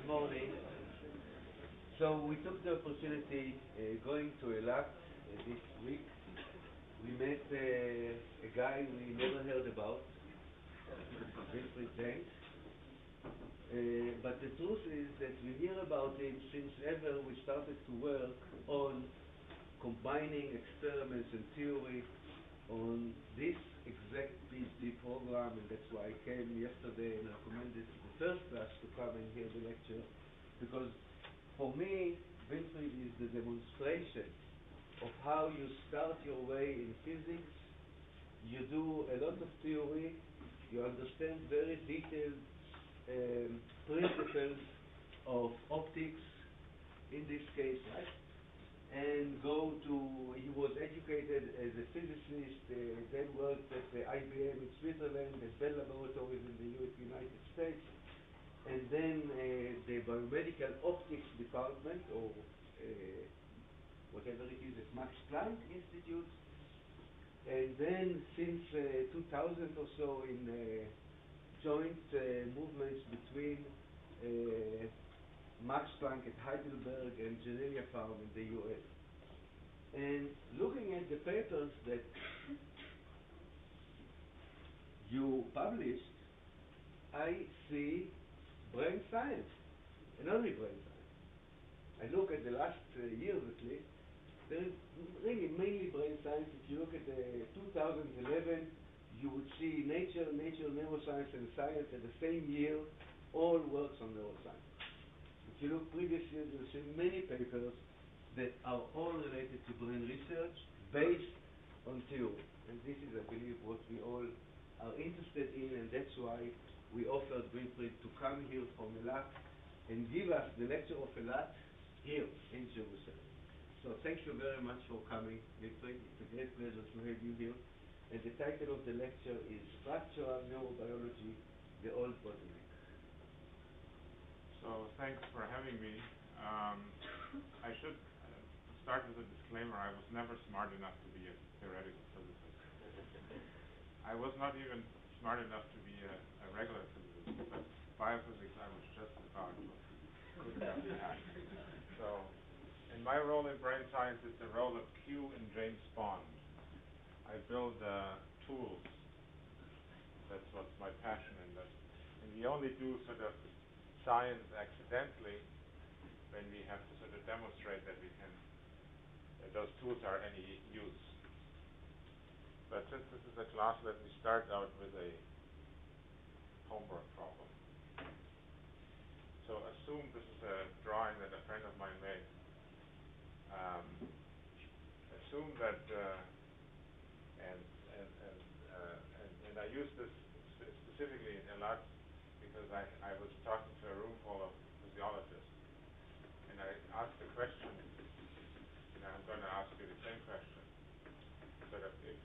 Good morning. So we took the opportunity going to Elat this week. We met a guy we never heard about, Winfried Denk. But the truth is that we hear about him since ever we started to work on combining experiments and theory on this exact PhD program, and that's why I came yesterday and recommended to the first class to come and hear the lecture, because for me, Winfried is the demonstration of how you start your way in physics. You do a lot of theory, you understand very detailed principles of optics, in this case, right? And he was educated as a physicist, then worked at IBM in Switzerland, at Bell Laboratories in the United States, and then the Biomedical Optics Department, or whatever it is, at Max-Planck Institute, and then since 2000 or so in joint movements between Max-Planck at Heidelberg and Genelia Farm in the US. And looking at the papers that you published, I see brain science, and only brain science. I look at the last years at least, there is really mainly brain science. If you look at 2011, you would see Nature, Neuroscience, and Science at the same year, all works on neuroscience. If you look previous years, you'll see many papers that are all related to brain research based on theory. And this is, I believe, what we all are interested in, and that's why we offered Winfried to come here from Elat and give us the lecture of Elat here in Jerusalem. So thank you very much for coming, Winfried. It's a great pleasure to have you here. And the title of the lecture is Structural Neurobiology, the Old Bottleneck. So thanks for having me. I should start with a disclaimer. I was never smart enough to be a theoretical physicist. I was not even smart enough to be a regular physicist, but biophysics I was just about good enough to have. So, and my role in brain science is the role of Q in James Bond. I build tools. That's what's my passion in this. And we only do sort of science accidentally when we have to sort of demonstrate that those tools are any use. But since this is a class, let me start out with a homework problem. So assume this is a drawing that a friend of mine made. Assume that and I use this specifically in Elat because I was talking to a room full of physiologists, and I asked the question, and I'm going to ask you the same question, sort of if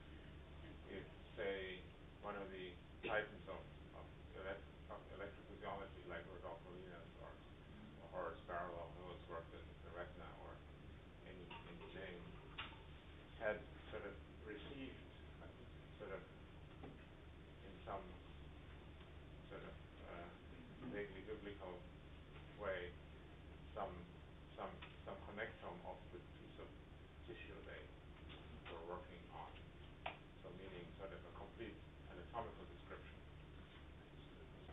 say, one of the titans of electrophysiology, like Rudolf Molinas or Horace Barlow, who has worked in the retina, or any name, had sort of received sort of in some sort of vaguely biblical way some connectome of the piece of tissue they were working on. So meaning sort of a complete anatomical description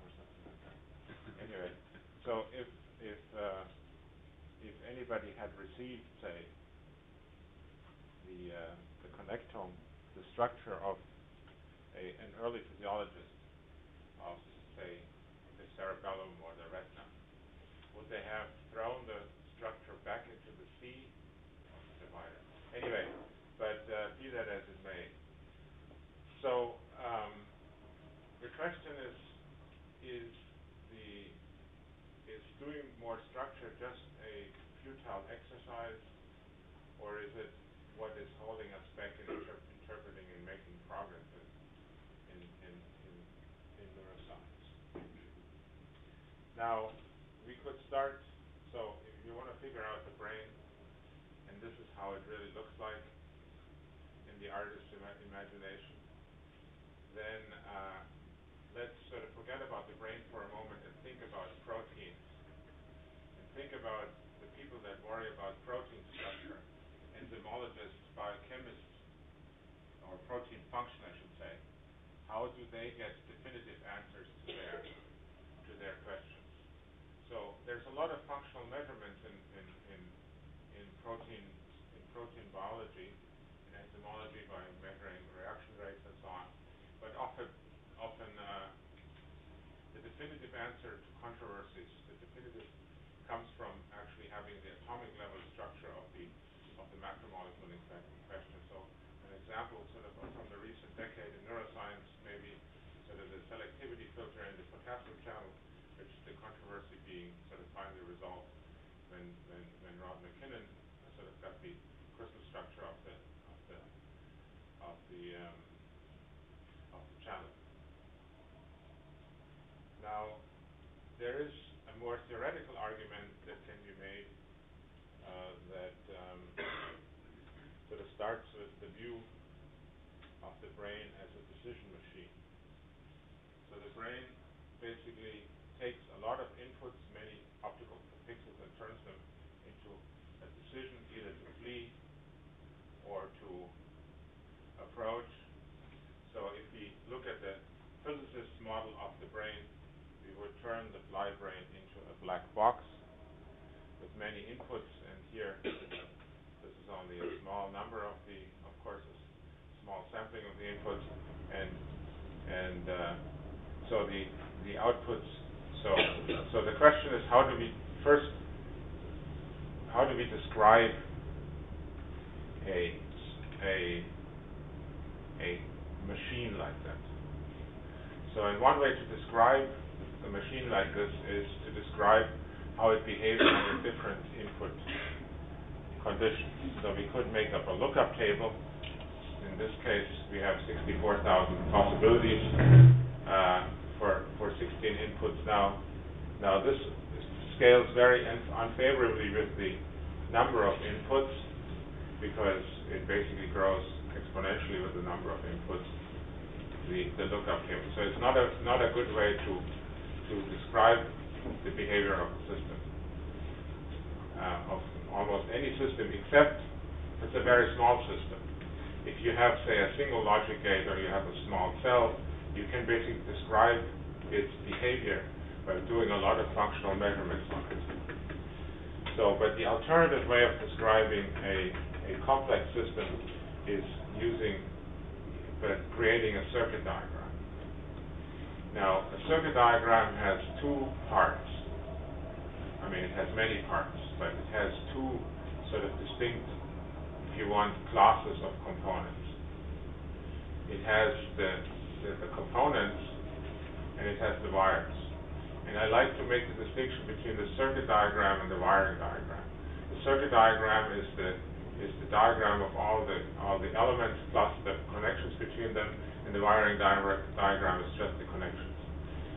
or something like that. Anyway, so if anybody had received, say, the connectome, the structure of an early physiologist of, say, the cerebellum or the retina, would they have thrown the structure back into the sea of the divider? Anyway, but be that as it may. So the question is doing more structure just a futile exercise, or is it what is holding us back in interpreting and making progress in neuroscience? Now, we could start, so if you want to figure out the brain, and this is how it really looks like in the artist's imagination, then let's sort of forget about the brain for a moment and think about proteins think about the people that worry about protein structure, enzymologists, biochemists, or protein function, I should say, how do they get definitive answers to their questions? So there's a lot of functional measurements in protein biology, in enzymology by measuring reaction rates and so on. But often the definitive answer to controversies, the definitive comes from actually having the atomic level structure of the macromolecule in question. So an example sort of from the recent decade in neuroscience, maybe sort of the selectivity filter in the potassium channel, which the controversy being sort of finally resolved when Rod McKinnon sort of got the crystal structure of the channel. Now, there is a more theoretical argument that can be made that sort of starts with the view of the brain as a decision machine. So the brain basically takes a lot of inputs, many optical pixels, and turns them into a decision either to flee or to approach. So if we look at the physicist's model of the brain, we would turn the fly brain into a black box with many inputs, and here this is only a small number of course, a small sampling of the inputs, and so the outputs. So the question is, how do we describe a machine like that? So, and one way to describe a machine like this is to describe how it behaves under different input conditions. So we could make up a lookup table. In this case, we have 64,000 possibilities for 16 inputs now. Now this scales very unfavorably with the number of inputs because it basically grows exponentially with the number of inputs, the lookup table. So it's not a good way to describe the behavior of the system, of almost any system, except it's a very small system. If you have, say, a single logic gate or you have a small cell, you can basically describe its behavior by doing a lot of functional measurements on it. So, but the alternative way of describing a complex system is creating a circuit diagram. Now, a circuit diagram has two parts. I mean, it has many parts, but it has two sort of distinct, if you want, classes of components. It has the components, and it has the wires. And I like to make the distinction between the circuit diagram and the wiring diagram. The circuit diagram is the diagram of all the elements plus the connections between them, and the wiring diagram is just the connections.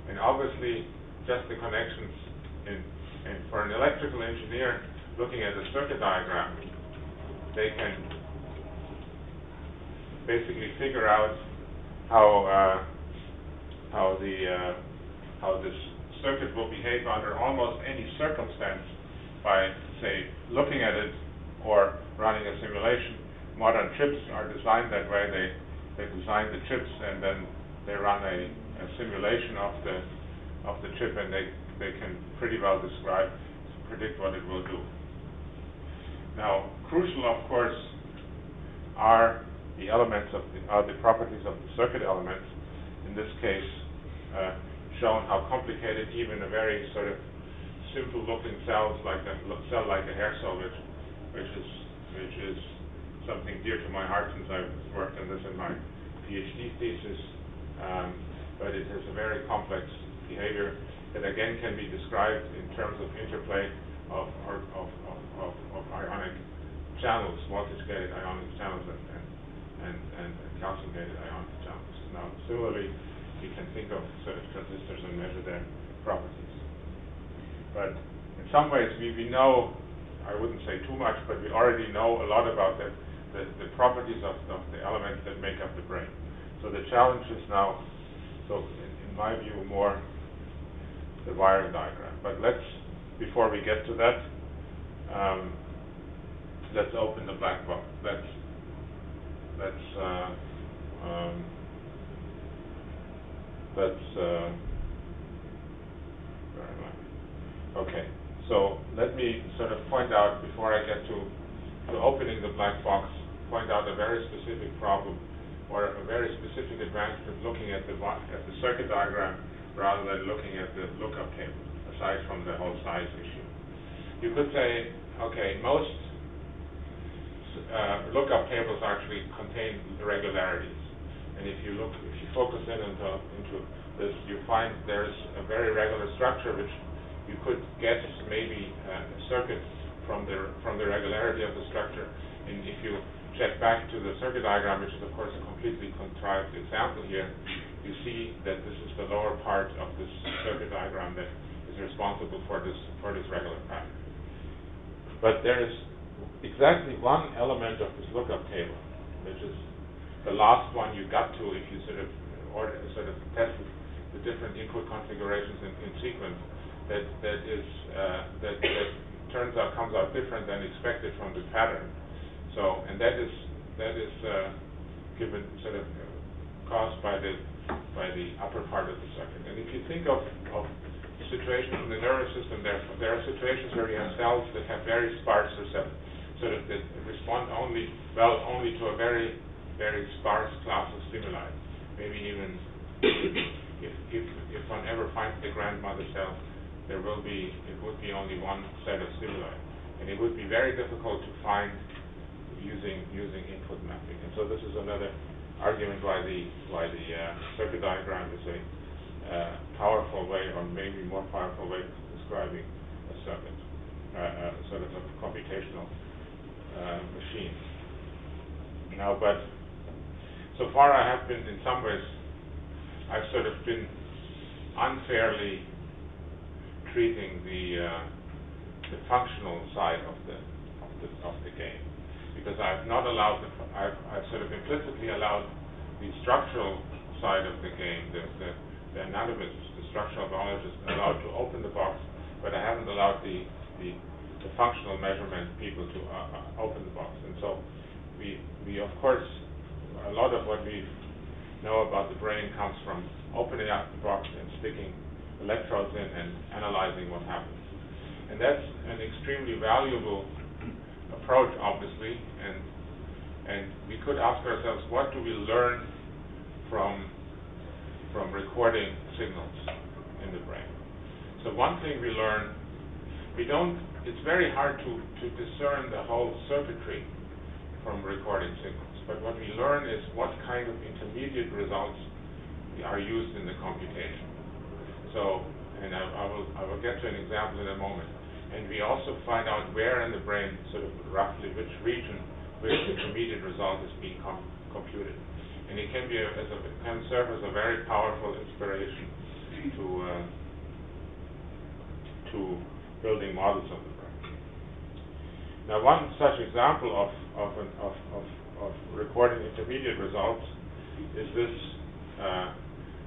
And obviously, just the connections. And for an electrical engineer looking at the circuit diagram, they can basically figure out how this circuit will behave under almost any circumstance by, say, looking at it or running a simulation. Modern chips are designed that way. They design the chips and then they run a simulation of the chip, and they can pretty well predict what it will do. Now, crucial, of course, are the properties of the circuit elements. In this case, shown how complicated even a very sort of simple-looking cell like a hair cell, which is something dear to my heart since I've worked on this in my PhD thesis. But it has a very complex behavior that again can be described in terms of interplay of ionic channels, voltage-gated ionic channels, and calcium-gated ionic channels. Now, similarly, you can think of sort of transistors and measure their properties. But in some ways, we know, I wouldn't say too much, but we already know a lot about the properties of the elements that make up the brain. So the challenge is now, in my view, more the wiring diagram. But let's before we get to that, let's open the black box. Let's where am I? Okay, so let me sort of point out, before I get to opening the black box, point out a very specific problem, or a very specific advantage of looking at the circuit diagram rather than looking at the lookup table, aside from the whole size issue. You could say, okay, most lookup tables actually contain irregularities, and if you focus in into this, you find there's a very regular structure which you could guess maybe a circuit from the regularity of the structure. And if you check back to the circuit diagram, which is of course a completely contrived example here, you see that this is the lower part of this circuit diagram that is responsible for this regular pattern. But there is exactly one element of this lookup table, which is the last one you got to if you sort of tested the different input configurations in sequence, that comes out different than expected from the pattern. So, and that is given sort of caused by the upper part of the circuit. And if you think of situations in the nervous system, there are situations where you have cells that have very sparse receptors, sort of that respond only to a very, very sparse class of stimuli. Maybe even if one ever finds the grandmother cell, it would be only one set of stimuli, and it would be very difficult to find using input mapping. And so this is another argument why the circuit diagram is a powerful way, or maybe more powerful way, of describing a circuit, sort of a computational machine. Now, but so far I have been, in some ways, I've sort of been unfairly treating the functional side of the game, because I've not allowed I've sort of implicitly allowed the structural side of the game, the anatomists, the structural biologists, allowed to open the box, but I haven't allowed the functional measurement people to open the box. And so we of course, a lot of what we know about the brain comes from opening up the box and sticking electrodes in and analyzing what happens. And that's an extremely valuable approach, obviously, and we could ask ourselves, what do we learn from recording signals in the brain? So one thing we learn, it's very hard to discern the whole circuitry from recording signals, but what we learn is what kind of intermediate results are used in the computation. So, and I will get to an example in a moment. And we also find out where in the brain, sort of roughly which region, which intermediate result is being computed. And it can serve as a very powerful inspiration to building models of the brain. Now, one such example of recording intermediate results is this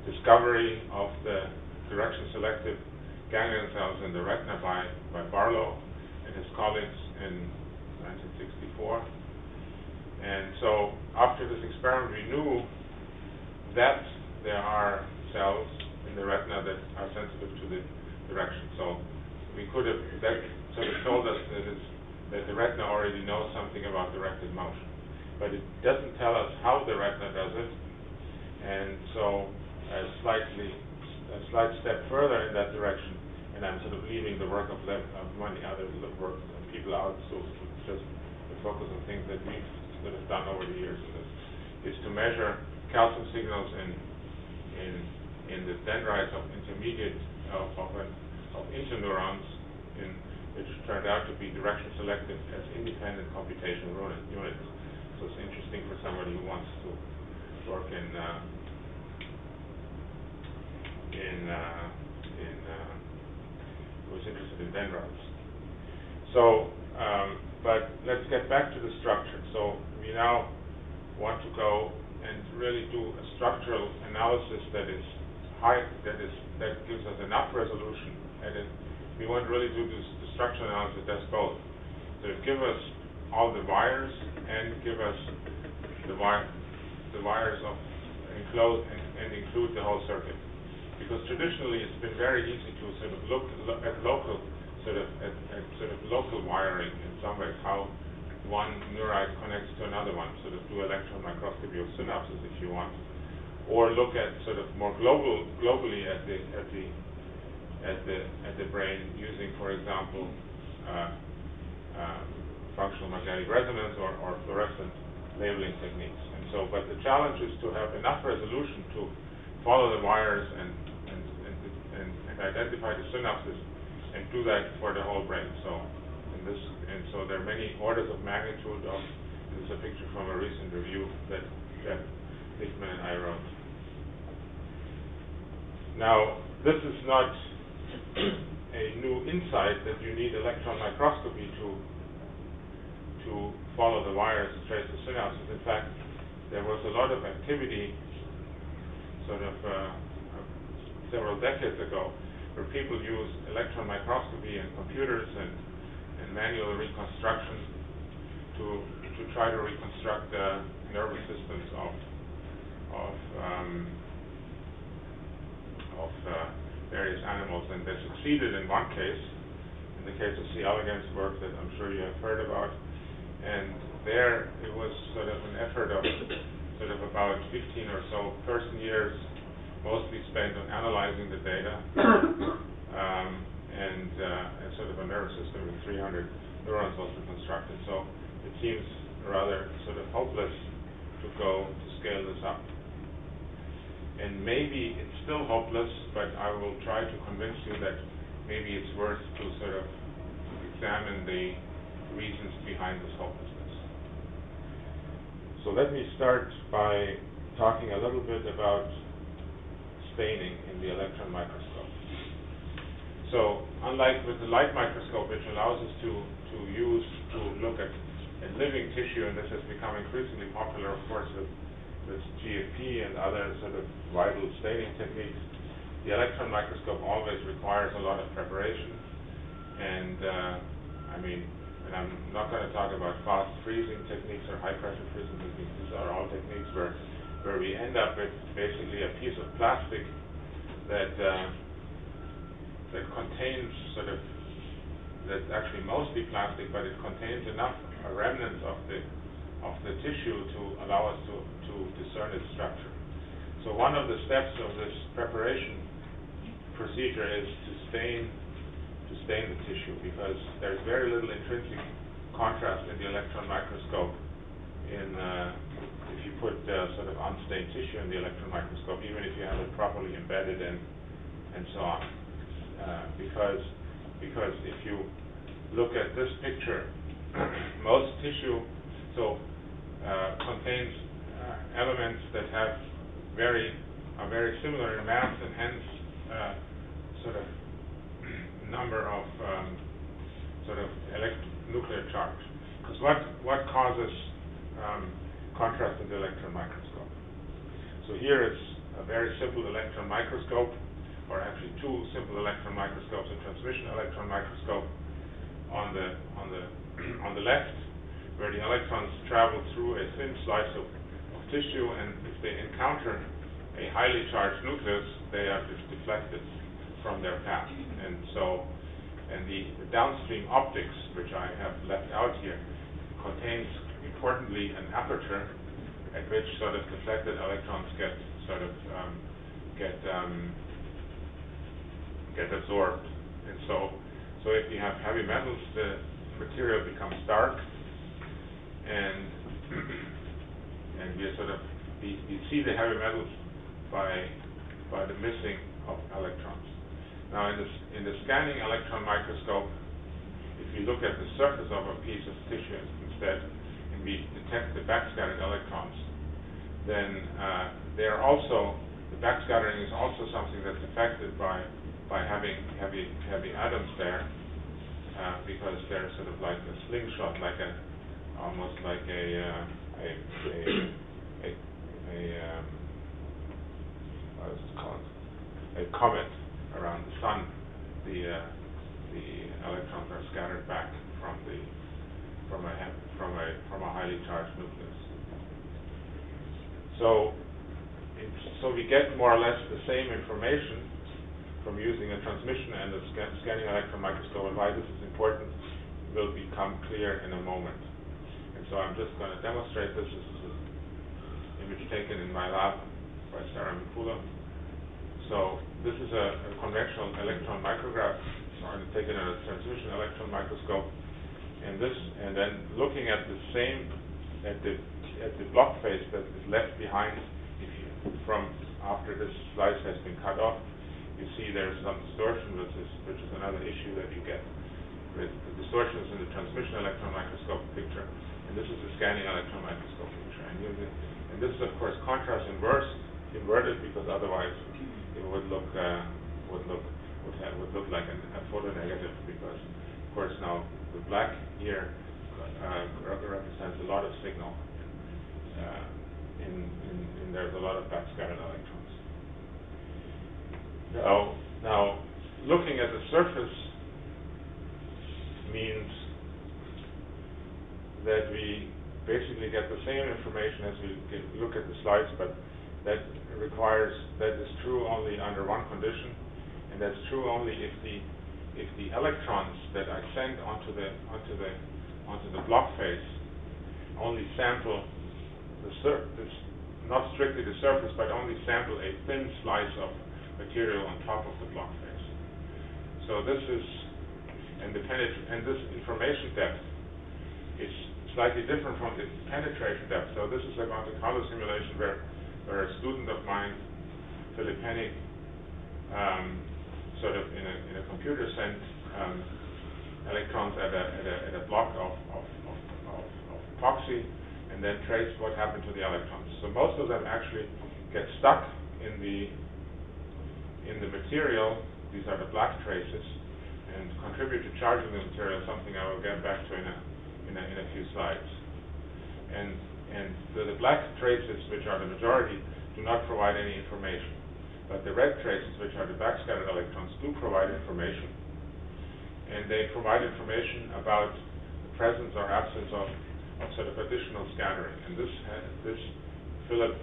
discovery of the direction-selective ganglion cells in the retina by Barlow and his colleagues in 1964. And so after this experiment, we knew that there are cells in the retina that are sensitive to the direction. So we could have, that sort of told us that the retina already knows something about directed motion. But it doesn't tell us how the retina does it. And so a slight step further in that direction, and I'm sort of leaving the work of many other work people out, so just to focus on things that we've sort of done over the years, is to measure calcium signals in the dendrites of intermediate of interneurons, which turned out to be direction selective as independent computational units. So it's interesting for somebody who wants to work who's interested in dendrites. So, but let's get back to the structure. So we now want to go and really do a structural analysis that gives us enough resolution, and we we want really to do the structure analysis that does both. So it give us all the wires and give us the wires of enclose and include the whole circuit. Because traditionally it's been very easy to sort of look at local local wiring in some ways, how one neurite connects to another one, sort of do electron microscopy of synapses if you want, or look at sort of more globally at the brain using, for example, functional magnetic resonance or fluorescent labeling techniques. And so, but the challenge is to have enough resolution to follow the wires and identify the synapses and do that for the whole brain. So so there are many orders of magnitude of. This is a picture from a recent review that Hickman and I wrote. Now, this is not a new insight that you need electron microscopy to follow the wires and trace the synapses. In fact, there was a lot of activity sort of several decades ago where people use electron microscopy and computers and manual reconstruction to try to reconstruct the nervous systems of various animals, and they succeeded in one case, in the case of C. elegans work that I'm sure you have heard about, and there it was sort of an effort of sort of about 15 or so person years, mostly spent on analyzing the data, and sort of a nervous system with 300 neurons was reconstructed. So it seems rather sort of hopeless to go to scale this up. And maybe it's still hopeless, but I will try to convince you that maybe it's worth to sort of examine the reasons behind this hopelessness. So let me start by talking a little bit about staining in the electron microscope. So unlike with the light microscope, which allows us to look at living tissue, and this has become increasingly popular, of course, with GFP and other sort of vital staining techniques, the electron microscope always requires a lot of preparation. And and I'm not going to talk about fast freezing techniques or high pressure freezing techniques. These are all techniques where we end up with basically a piece of plastic that contains sort of, that's actually mostly plastic, but it contains enough remnants of the tissue to allow us to discern its structure. So one of the steps of this preparation procedure is to stain the tissue, because there's very little intrinsic contrast in the electron microscope if you put sort of unstained tissue in the electron microscope, even if you have it properly embedded in and so on. Because if you look at this picture, most tissue contains elements that are very similar in mass, and hence sort of number of sort of nuclear charge. Because what causes contrast in the electron microscope? So here it's a very simple electron microscope, or actually two simple electron microscopes, a transmission electron microscope on the left, where the electrons travel through a thin slice of tissue, and if they encounter a highly charged nucleus, they are deflected from their path. And so, the downstream optics, which I have left out here, contains importantly an aperture at which sort of deflected electrons get absorbed. And so if you have heavy metals, the material becomes dark, and you see the heavy metals by the missing of electrons. Now in the scanning electron microscope, if you look at the surface of a piece of tissue instead, and we detect the backscattered electrons, then the backscattering is also something that's affected by having heavy atoms there, because they're sort of like a slingshot, almost like what is it called? A comet around the sun. The electrons are scattered back from a highly charged nucleus. So we get more or less the same information from using a transmission and a scanning electron microscope. And why this is important will become clear in a moment. And so I'm just going to demonstrate this. This is an image taken in my lab by Sarah Mikula. So this is a conventional electron micrograph, taken in a transmission electron microscope, and then looking at the same at the block face that is left behind from after this slice has been cut off. You see there's some distortion, which is another issue that you get with the distortions in the transmission electron microscope picture, and this is the scanning electron microscope picture. And this is of course contrast inverted, because otherwise it would look like a photonegative, because of course now the black here represents a lot of signal, and there's a lot of backscattered electrons. Now looking at the surface means that we basically get the same information as we look at the slides, but that is true only under one condition, and that's true only if the electrons that I send onto the block face only sample not strictly the surface, but only sample a thin slice of material on top of the block face. So this is, and this information depth is slightly different from the penetration depth. So this is a Monte Carlo simulation where a student of mine, Philip Hennig, sort of in a computer sent electrons at a block of epoxy, and then traced what happened to the electrons. So most of them actually get stuck in the material. These are the black traces, and contribute to charging the material, something I will get back to in a few slides. And the black traces, which are the majority, do not provide any information. But the red traces, which are the backscattered electrons, do provide information. And they provide information about the presence or absence of sort of additional scattering. And this Philip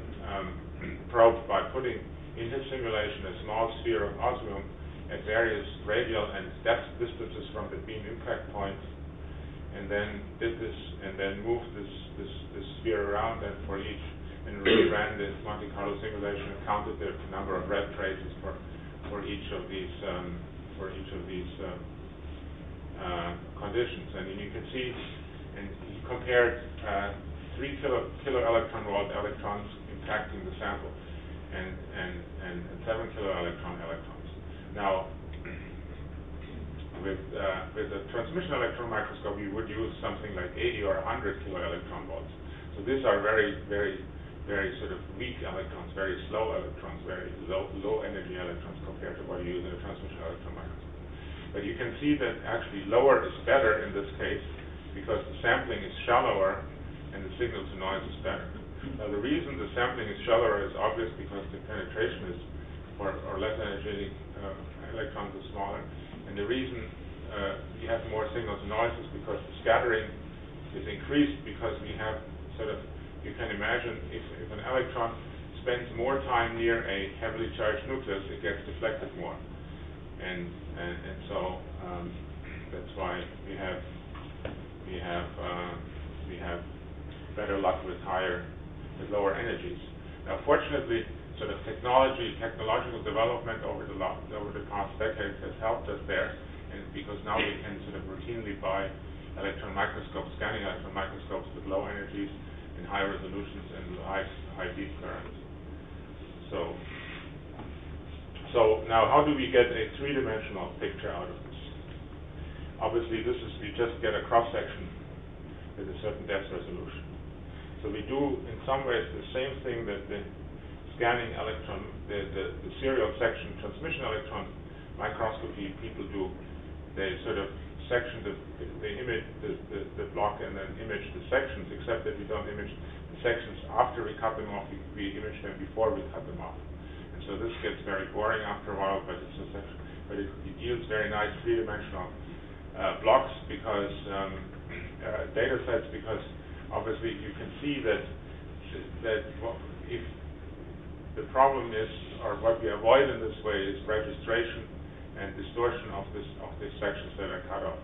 probed by putting in his simulation a small sphere of osmium at various radial and depth distances from the beam impact points, and then did this, and then moved this sphere around, and for each, and ran this Monte Carlo simulation and counted the number of red traces for each of these conditions. And you can see, and he compared 3 kilo electron volt electrons impacting the sample, and 7 kilo electrons. Now, with a transmission electron microscope, you would use something like 80 or 100 kilo electron volts. So these are very, very, very sort of weak electrons, very slow electrons, very low energy electrons compared to what you use in a transmission electron microscope. But you can see that actually lower is better in this case, because the sampling is shallower and the signal to noise is better. Now the reason the sampling is shallower is obvious, because the penetration is, or less energetic electrons is smaller. And the reason we have more signal to noise is because the scattering is increased, because we have sort of, you can imagine if an electron spends more time near a heavily charged nucleus, it gets deflected more. And so that's why we have better luck with lower energies. Now, fortunately, sort of technological development over the past decades has helped us there, and because now we can sort of routinely buy electron microscopes, scanning electron microscopes with low energies and high resolutions and high deep currents. So now, how do we get a three-dimensional picture out of this? Obviously, we just get a cross-section with a certain depth resolution. So we do, in some ways, the same thing that the scanning electron, the serial section transmission electron microscopy people do. They sort of section they image the block and then image the sections, except that we don't image the sections after we cut them off. We image them before we cut them off. And so this gets very boring after a while, but it yields very nice three-dimensional blocks, because data sets, because obviously you can see that if the problem is, or what we avoid in this way, is registration and distortion of the sections that are cut off,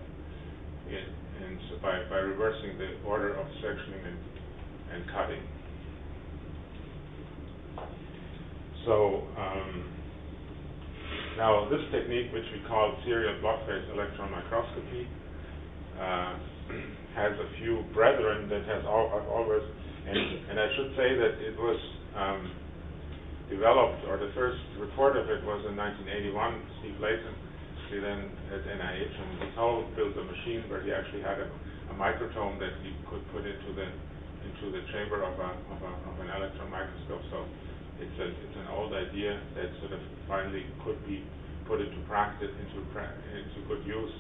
and so by reversing the order of sectioning and cutting. So now this technique, which we call serial block phase electron microscopy, has a few brethren that has always, and I should say that it was developed, or the first report of it was in 1981. Steve Layton, he then at NIH, and Ito built a machine where he actually had a microtome that he could put into the chamber of an electron microscope. So it's an old idea that sort of finally could be put into practice, into good use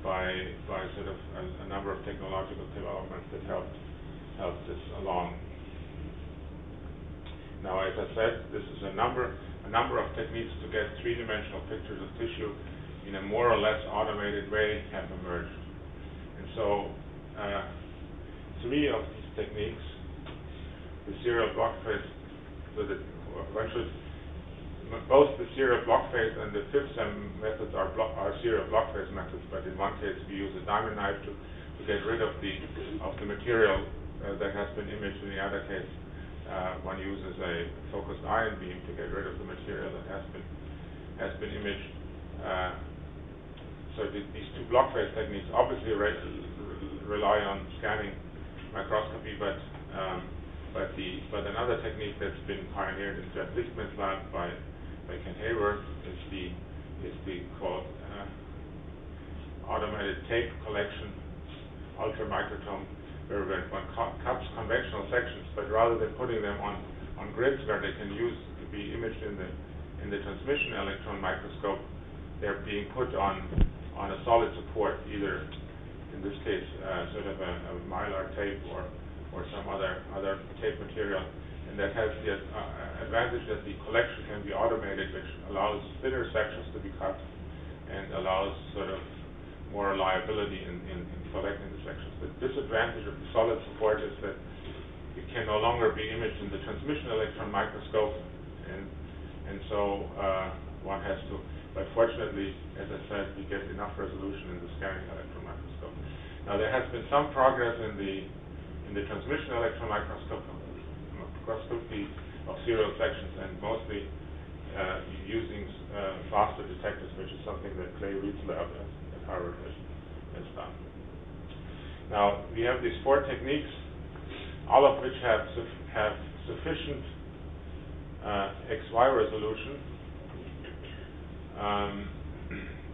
by sort of a number of technological developments that helped this along. Now, as I said, this is a number of techniques to get three-dimensional pictures of tissue in a more or less automated way have emerged. And so, three of these techniques, the serial block phase, both the serial block phase and the fifth sem methods are serial block phase methods, but in one case we use a diamond knife to get rid of the material that has been imaged. In the other case, one uses a focused ion beam to get rid of the material that has been imaged. So these two block phase techniques obviously rely on scanning microscopy, but another technique that's been pioneered in Jeff Lichtman's lab by Ken Hayworth is the called automated tape collection ultramicrotome, where one cuts conventional sections, but rather than putting them on grids where they can use to be imaged in the transmission electron microscope, they're being put on a solid support, either in this case sort of a mylar tape or some other tape material, and that has the advantage that the collection can be automated, which allows thinner sections to be cut and allows sort of more reliability in collecting the sections. The disadvantage of the solid support is that it can no longer be imaged in the transmission electron microscope, and so one has to. But fortunately, as I said, we get enough resolution in the scanning electron microscope. Now there has been some progress in the transmission electron microscopy of serial sections, and mostly using faster detectors, which is something that Clay Reed's lab at Harvard has done. Now we have these four techniques, all of which have sufficient XY resolution.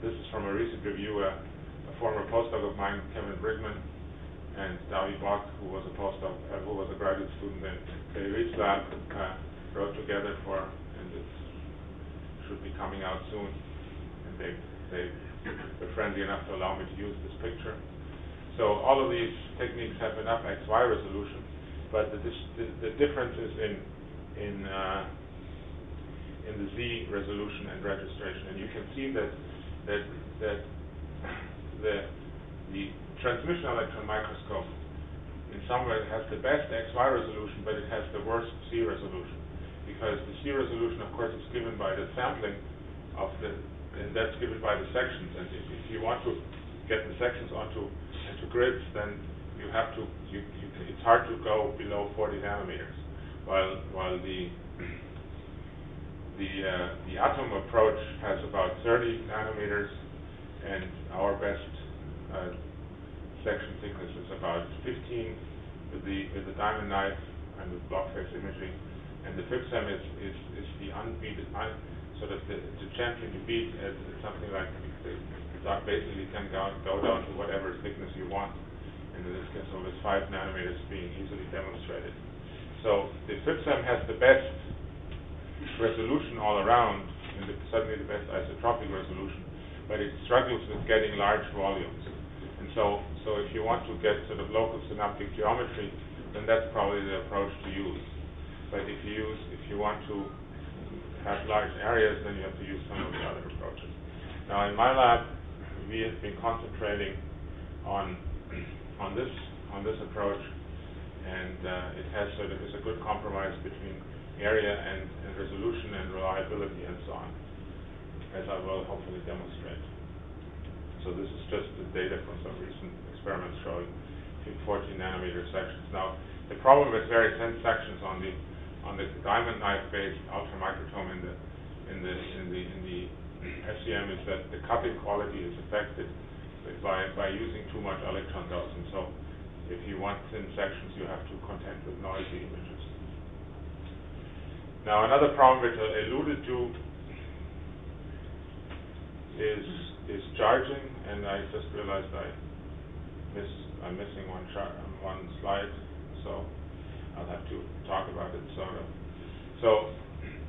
This is from a recent review. A former postdoc of mine, Kevin Brigman, and Davi Bach, who was a postdoc, who was a graduate student in Clay Reed's lab, wrote together and it should be coming out soon. And they were friendly enough to allow me to use this picture. So all of these techniques have enough XY resolution, but the difference is in the Z resolution and registration. And you can see that the transmission electron microscope in some way has the best XY resolution, but it has the worst C resolution, because the C resolution, of course, is given by the sampling and that's given by the sections. And if you want to get the sections onto grids, then you have to. It's hard to go below 40 nanometers, while the atom approach has about 30 nanometers, and our best section thickness is about 15 with the diamond knife and with block phase imaging. And the fifth sem is the unbeaten, sort of the champion to beat at something like basically can go down to whatever thickness you want. And in this case, so with 5 nanometers being easily demonstrated. So the fifth sem has the best resolution all around, and certainly the best isotropic resolution, but it struggles with getting large volumes. And so if you want to get sort of local synaptic geometry, then that's probably the approach to use. But if you want to have large areas, then you have to use some of the other approaches. Now in my lab, we have been concentrating on this approach, and it has sort of is a good compromise between area and resolution and reliability and so on, as I will hopefully demonstrate. So this is just the data from some recent experiments showing 14 nanometer sections. Now, the problem with very thin sections on the diamond knife-based ultramicrotome in the SEM is that the cutting quality is affected by using too much electron dose. And so, if you want thin sections, you have to contend with noisy images. Now, another problem which I alluded to is charging, and I just realized I'm missing one slide, so I'll have to talk about it sort of. So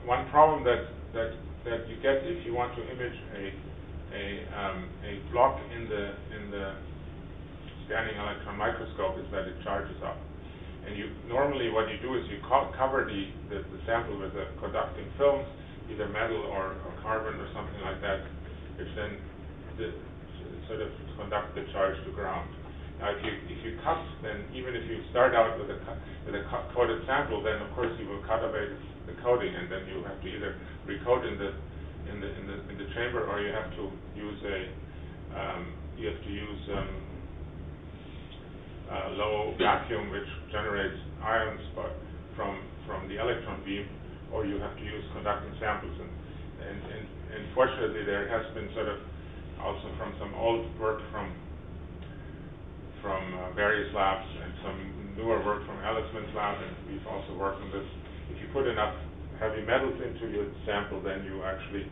one problem that you get if you want to image a block in the scanning electron microscope is that it charges up. And normally what you do is you cover the sample with a conducting film, either metal or carbon or something like that, which then sort of conduct the charge to ground. Now, if you cut, then even if you start out with a coated sample, then of course you will cut away the coating, and then you have to either recoat in the chamber, or you have to use low vacuum, which generates ions from the electron beam, or you have to use conducting samples. And fortunately, there has been sort of also from some old work from various labs and some newer work from Ellisman's lab, and we've also worked on this. If you put enough heavy metals into your sample, then you actually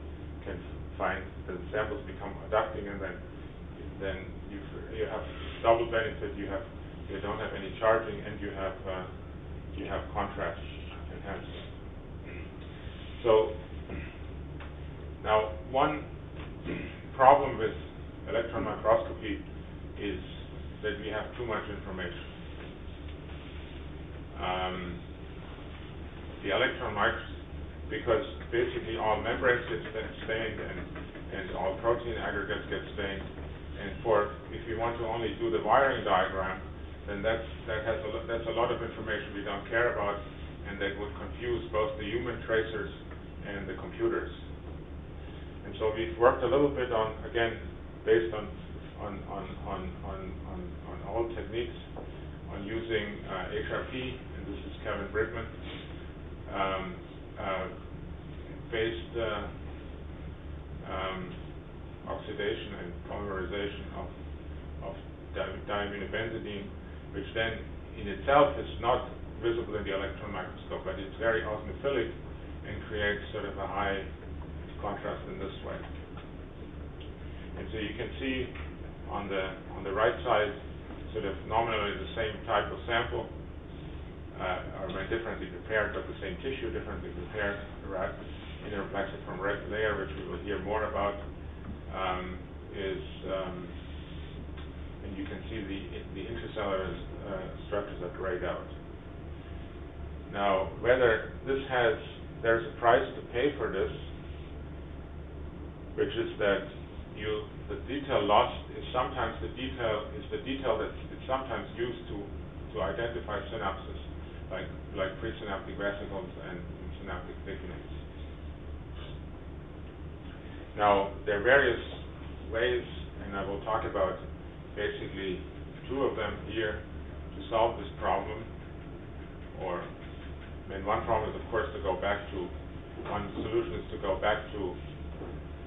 can find that the samples become conducting, and then you have double benefit. You don't have any charging, and you have contrast enhancement. So now, one problem with electron microscopy is that we have too much information. The electron microscope, because basically all membranes get stained and all protein aggregates get stained, and if you want to only do the wiring diagram, then that's a lot of information we don't care about, and that would confuse both the human tracers and the computers. And so we've worked a little bit on, again, based on old techniques, on using HRP, and this is Kevin Brickman, based oxidation and polymerization of diaminobenzidine, which then in itself is not visible in the electron microscope, but it's very osmophilic and creates sort of a high contrast in this way. And so you can see on the right side sort of nominally the same type of sample, or differently prepared, but the same tissue differently prepared, right? Inner plexiform layer, which we will hear more about, and you can see the intracellular structures are grayed out. Now, whether there's a price to pay for this, which is that the detail lost is sometimes the detail that it's sometimes used to identify synapses, like presynaptic vesicles and synaptic thickenings. Now, there are various ways, and I will talk about basically two of them here to solve this problem. One problem is, of course, one solution is to go back to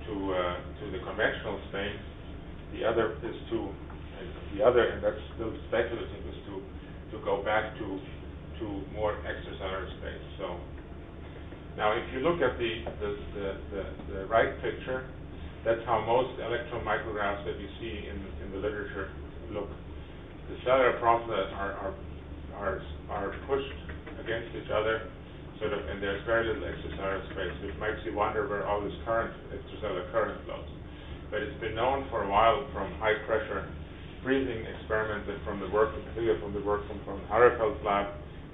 the conventional stain. The other, and that's still speculative, is to go back to more extracellular space. So now, if you look at the right picture, that's how most electron micrographs that you see in the literature look. The cellular profiles are pushed against each other, sort of, and there's very little extracellular space, which makes you wonder where all this extracellular current flows. But it's been known for a while from high pressure freezing experiments and from the work from Harrefeld's lab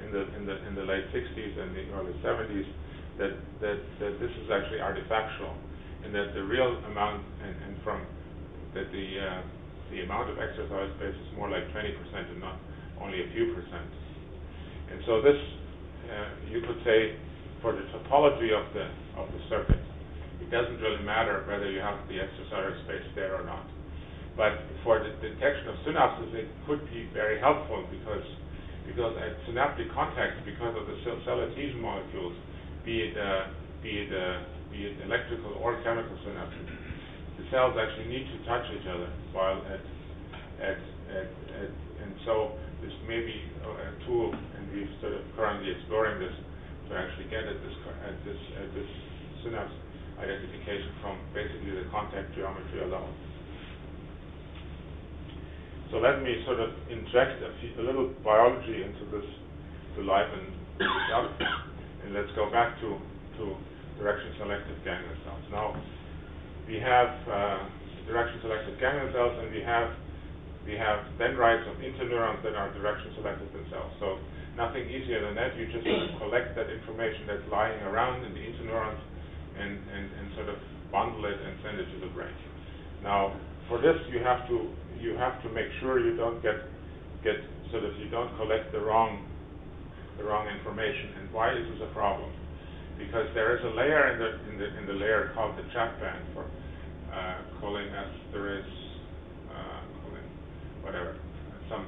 in the late 60s and the early 70s that this is actually artifactual, and that the real amount and from the amount of extracellular space is more like 20% and not only a few percent. And so this, you could say, for the topology of the circuit, it doesn't really matter whether you have the extracellular space there or not. But for the detection of synapses, it could be very helpful because at synaptic contacts, because of the cell adhesion molecules, be it electrical or chemical synapses, the cells actually need to touch each other. While and so this may be a tool, and we're sort of currently exploring this to actually get at this synapse identification from basically the contact geometry alone. So let me sort of inject a little biology into this to liven this up, and let's go back to direction-selective ganglion cells. Now, we have direction-selective ganglion cells, and we have dendrites of interneurons that are direction-selective themselves. So nothing easier than that. You just sort of collect that information that's lying around in the interneurons and sort of bundle it and send it to the brain. Now, for this, you have to make sure you don't you don't collect the wrong information. And why is this a problem? Because there is a layer in the layer called the chat band for cholinesterase, whatever, some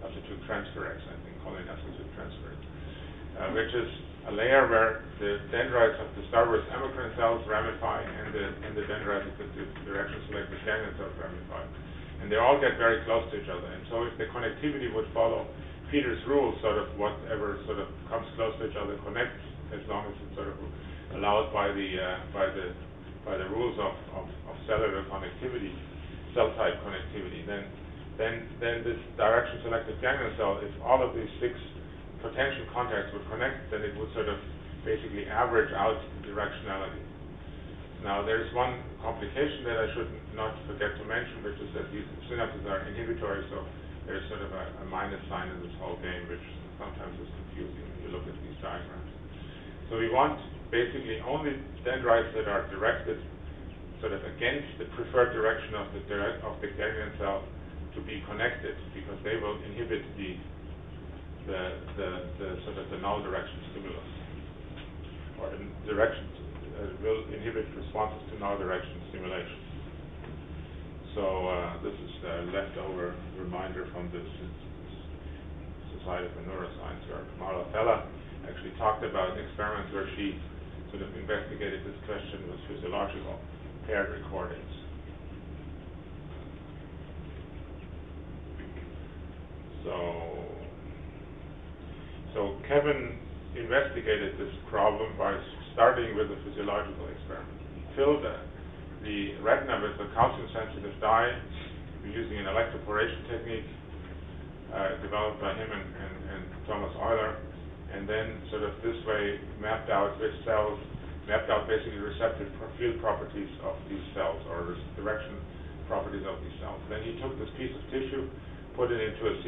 substitute transferase, I think, cholinesterase transferase, which is a layer where the dendrites of the starburst amacrine cells ramify and the dendrites of the direction-selective ganglion cells ramify. And they all get very close to each other. And so if the connectivity would follow Peter's rule, sort of whatever sort of comes close to each other connects, as long as it's sort of allowed by the rules of cellular connectivity, cell type connectivity, then this direction-selective ganglion cell, if all of these 6 potential contacts would connect, then it would sort of basically average out the directionality. Now, there's one complication that I should not forget to mention, which is that these synapses are inhibitory, so there's sort of a minus sign in this whole game, which sometimes is confusing when you look at these diagrams. So we want basically only dendrites that are directed sort of against the preferred direction of the ganglion cell to be connected, because they will inhibit the sort of the null direction stimulus, or will inhibit responses to null direction stimulation. So this is the leftover reminder from this Society for Neuroscience, where Marla Feller actually talked about experiments where she sort of investigated this question with physiological paired recordings. So Kevin investigated this problem by starting with a physiological experiment. He filled the retina with a calcium-sensitive dye using an electroporation technique developed by him and Thomas Euler, and then sort of this way mapped out basically receptive field properties of these cells, or direction properties of these cells. Then he took this piece of tissue, put it into the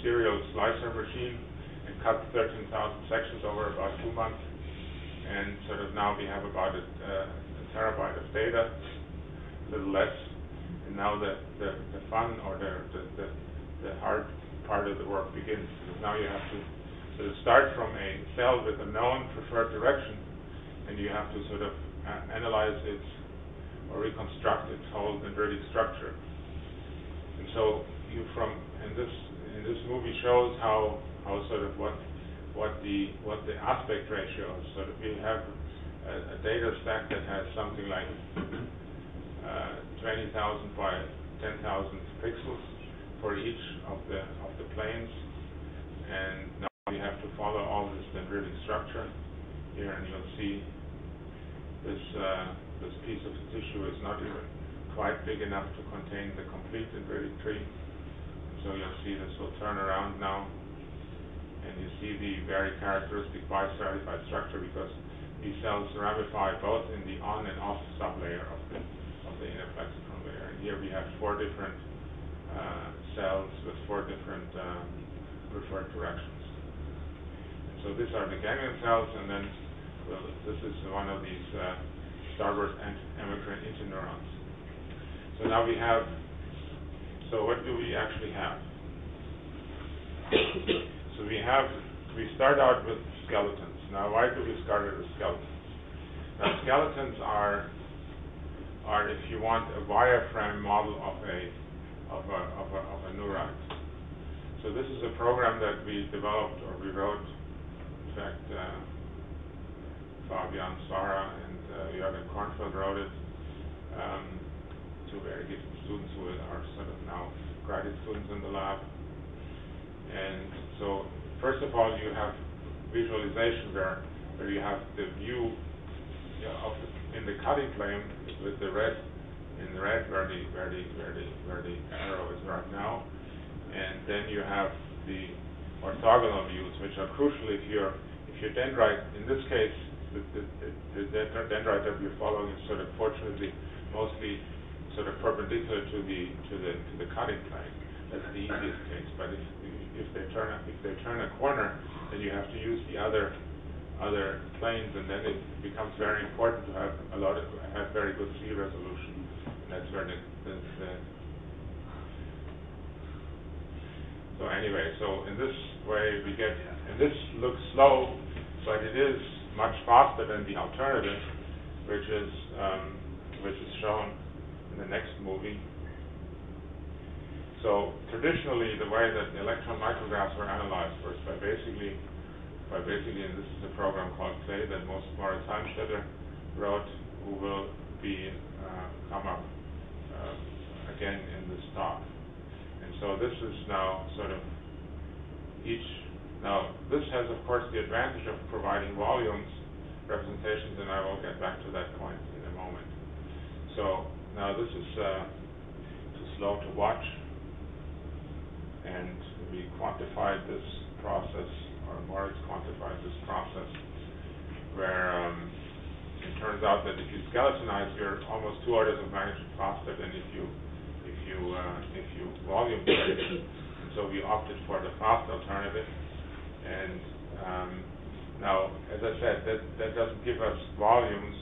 serial slicer machine, and cut 13,000 sections over about 2 months. And sort of now we have about a terabyte of data, a little less. And now the fun, or the hard part of the work begins, because now you have to sort of start from a cell with a known preferred direction, and you have to sort of analyze its or reconstruct its whole dendritic structure. And so this movie shows how sort of what the aspect ratio is. So that we have a data stack that has something like 20,000 by 10,000 pixels for each of the planes, and now we have to follow all this dendritic structure here, and you'll see this piece of tissue is not even quite big enough to contain the complete dendritic tree. So you'll see this will turn around now, and you see the very characteristic bistratified structure, because these cells ramify both in the on and off sublayer of the inner plexicon layer. And here we have 4 different cells with 4 different preferred directions. And so these are the ganglion cells, and then this is one of these starburst amacrine interneurons. So now we have, so what do we actually have? So we start out with skeletons. Now why do we start with skeletons? Now skeletons are if you want a wireframe model of a neurite. So this is a program that we developed, or we wrote. In fact, Fabian Svara and Jürgen Kornfeld wrote it. Two very gifted students who are sort of now graduate students in the lab. And so, first of all, you have visualization where you have the view in the cutting plane with the red in red where the arrow is right now, and then you have the orthogonal views, which are crucial if your dendrite, in this case, the dendrite that we're following is sort of fortunately mostly sort of perpendicular to the cutting plane. That's the easiest case. But if they turn a corner, then you have to use the other planes, and then it becomes very important to have very good C resolution. And that's where so anyway, so in this way we get, and this looks slow, but it is much faster than the alternative, which is shown in the next movie. So traditionally, the way that electron micrographs were analyzed was by basically, and this is a program called CLAY that Moritz Heimstetter wrote, who will be come up again in this talk. And so this is now sort of now this has of course the advantage of providing volumes representations, and I will get back to that point in a moment. So now this is too slow to watch, and we quantified this process, or Moritz quantified this process, where it turns out that if you skeletonize, you're almost 2 orders of magnitude faster than if you volume plate. And so we opted for the fast alternative. And now, as I said, that doesn't give us volumes,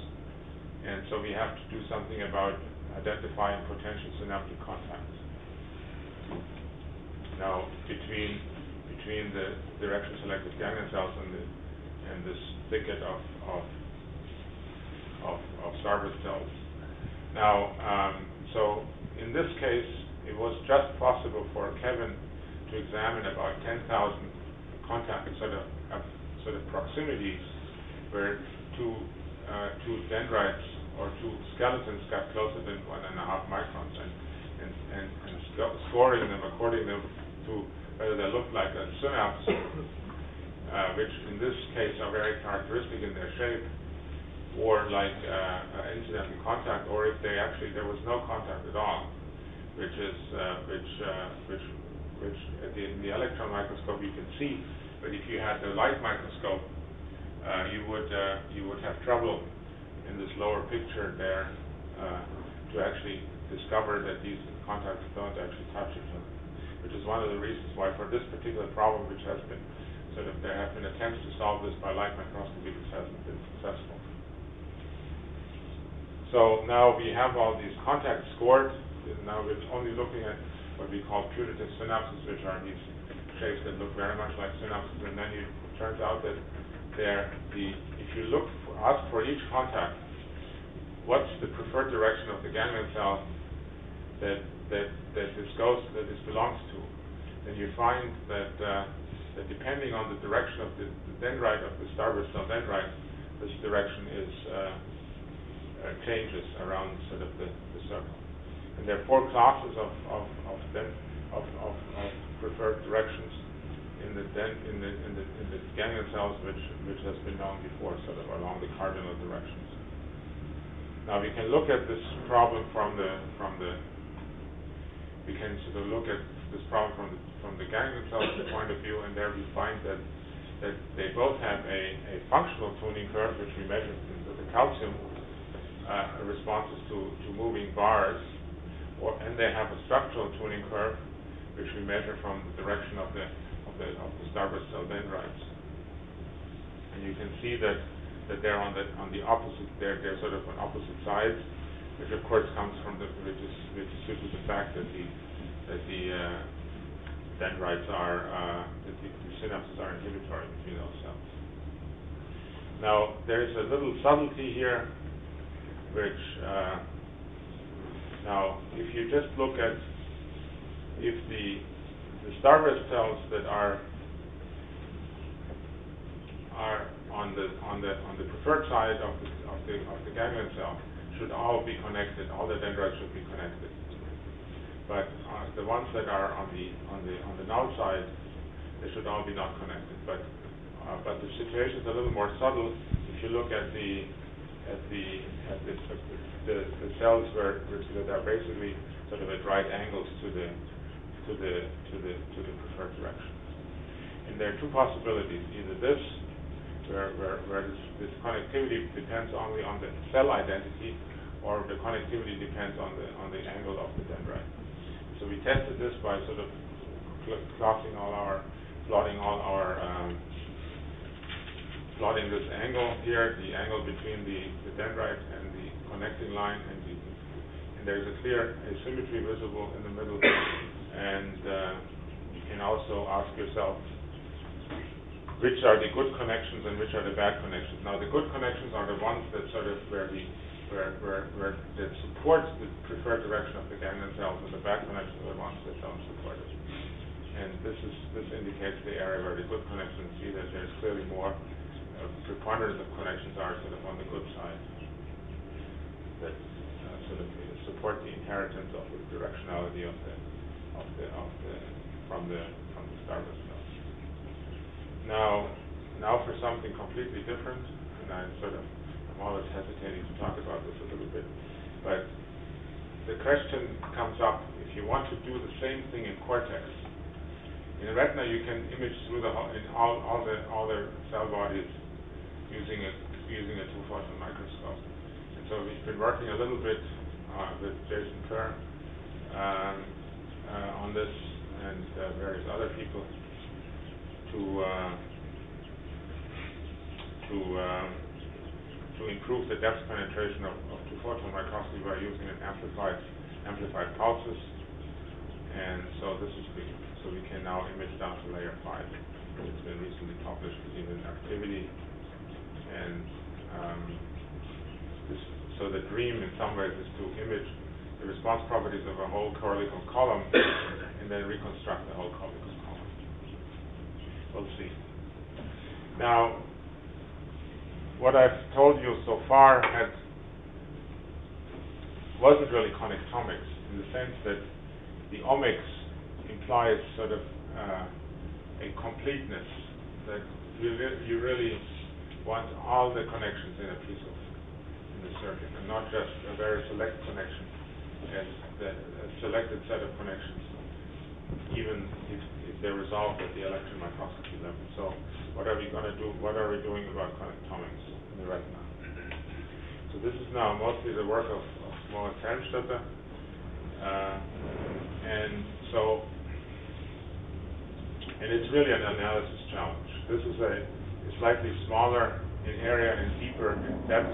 and so we have to do something about identifying potential synaptic contacts. Now, between the direction selected ganglion cells and this thicket of Starburst cells. Now, so in this case, it was just possible for Kevin to examine about 10,000 contact sort of proximities where two dendrites or two skeletons got closer than 1.5 microns, and scoring them according to whether they look like a synapse, which in this case are very characteristic in their shape, or like incidental contact, or if there was no contact at all, which in the electron microscope you can see, but if you had the light microscope, you would have trouble in this lower picture there to actually discover that these contacts don't actually touch each other, which is one of the reasons why for this particular problem, which has been there have been attempts to solve this by light microscopy, which hasn't been successful. So now we have all these contacts scored. Now we're only looking at what we call putative synapses, which are these shapes that look very much like synapses, and then it turns out that if you ask for each contact, what's the preferred direction of the ganglion cell that this belongs to, then you find that depending on the direction of the dendrite of the Starburst cell dendrite, this direction is changes around sort of the circle. And there are 4 classes of preferred directions in the ganglion cells, which has been known before, sort of along the cardinal directions. Now we can look at this problem we can sort of look at this problem from the ganglion cells point of view, and there we find that they both have a functional tuning curve, which we measure with the calcium responses to moving bars, and they have a structural tuning curve, which we measure from the direction of the Starburst cell dendrites. And you can see that they're on the opposite. They're sort of on opposite sides. which of course comes from which is due to the fact that the dendrites are the synapses are inhibitory between those cells. Now there is a little subtlety here, which now if you just look at if the starburst cells that are on the preferred side of the ganglion cell should all be connected. All the dendrites should be connected. But the ones that are on the null side, they should all be not connected. But the situation is a little more subtle if you look at the cells that are basically sort of at right angles to the preferred direction. And there are two possibilities: either this, where this connectivity depends only on the cell identity, or the connectivity depends on the angle of the dendrite. So we tested this by sort of plotting this angle here, the angle between the dendrite and the connecting line, and there's a clear asymmetry visible in the middle. And you can also ask yourself, which are the good connections and which are the bad connections? Now, the good connections are the ones that sort of where that supports the preferred direction of the ganglion cells, and the bad connections are the ones that don't support it. And this indicates the area where the good connections see that there's clearly more preponderance of connections are sort of on the good side that sort of support the inheritance of the directionality from the starburst cells. Now for something completely different, and I'm always hesitating to talk about this a little bit, but the question comes up: if you want to do the same thing in cortex, in retina you can image through all the cell bodies using a two-photon microscope. And so we've been working a little bit with Jason Kerr on this, and various other people to improve the depth penetration of two-photon microscopy by using an amplified pulses. And so we can now image down to layer 5. It's been recently published in Activity, and so the dream in some ways is to image the response properties of a whole correlative column and then reconstruct the whole correlative column. We'll see. Now, what I've told you so far wasn't really connectomics, in the sense that the omics implies sort of a completeness, that you really want all the connections in a piece of the circuit, and not just a very select connection, as a selected set of connections, even if they're resolved at the electron microscopy level. So what are we going to do? What are we doing about connectomics in the retina? So this is now mostly the work of Moritz Helmstetter, and it's really an analysis challenge. This is a slightly smaller in area and deeper in depth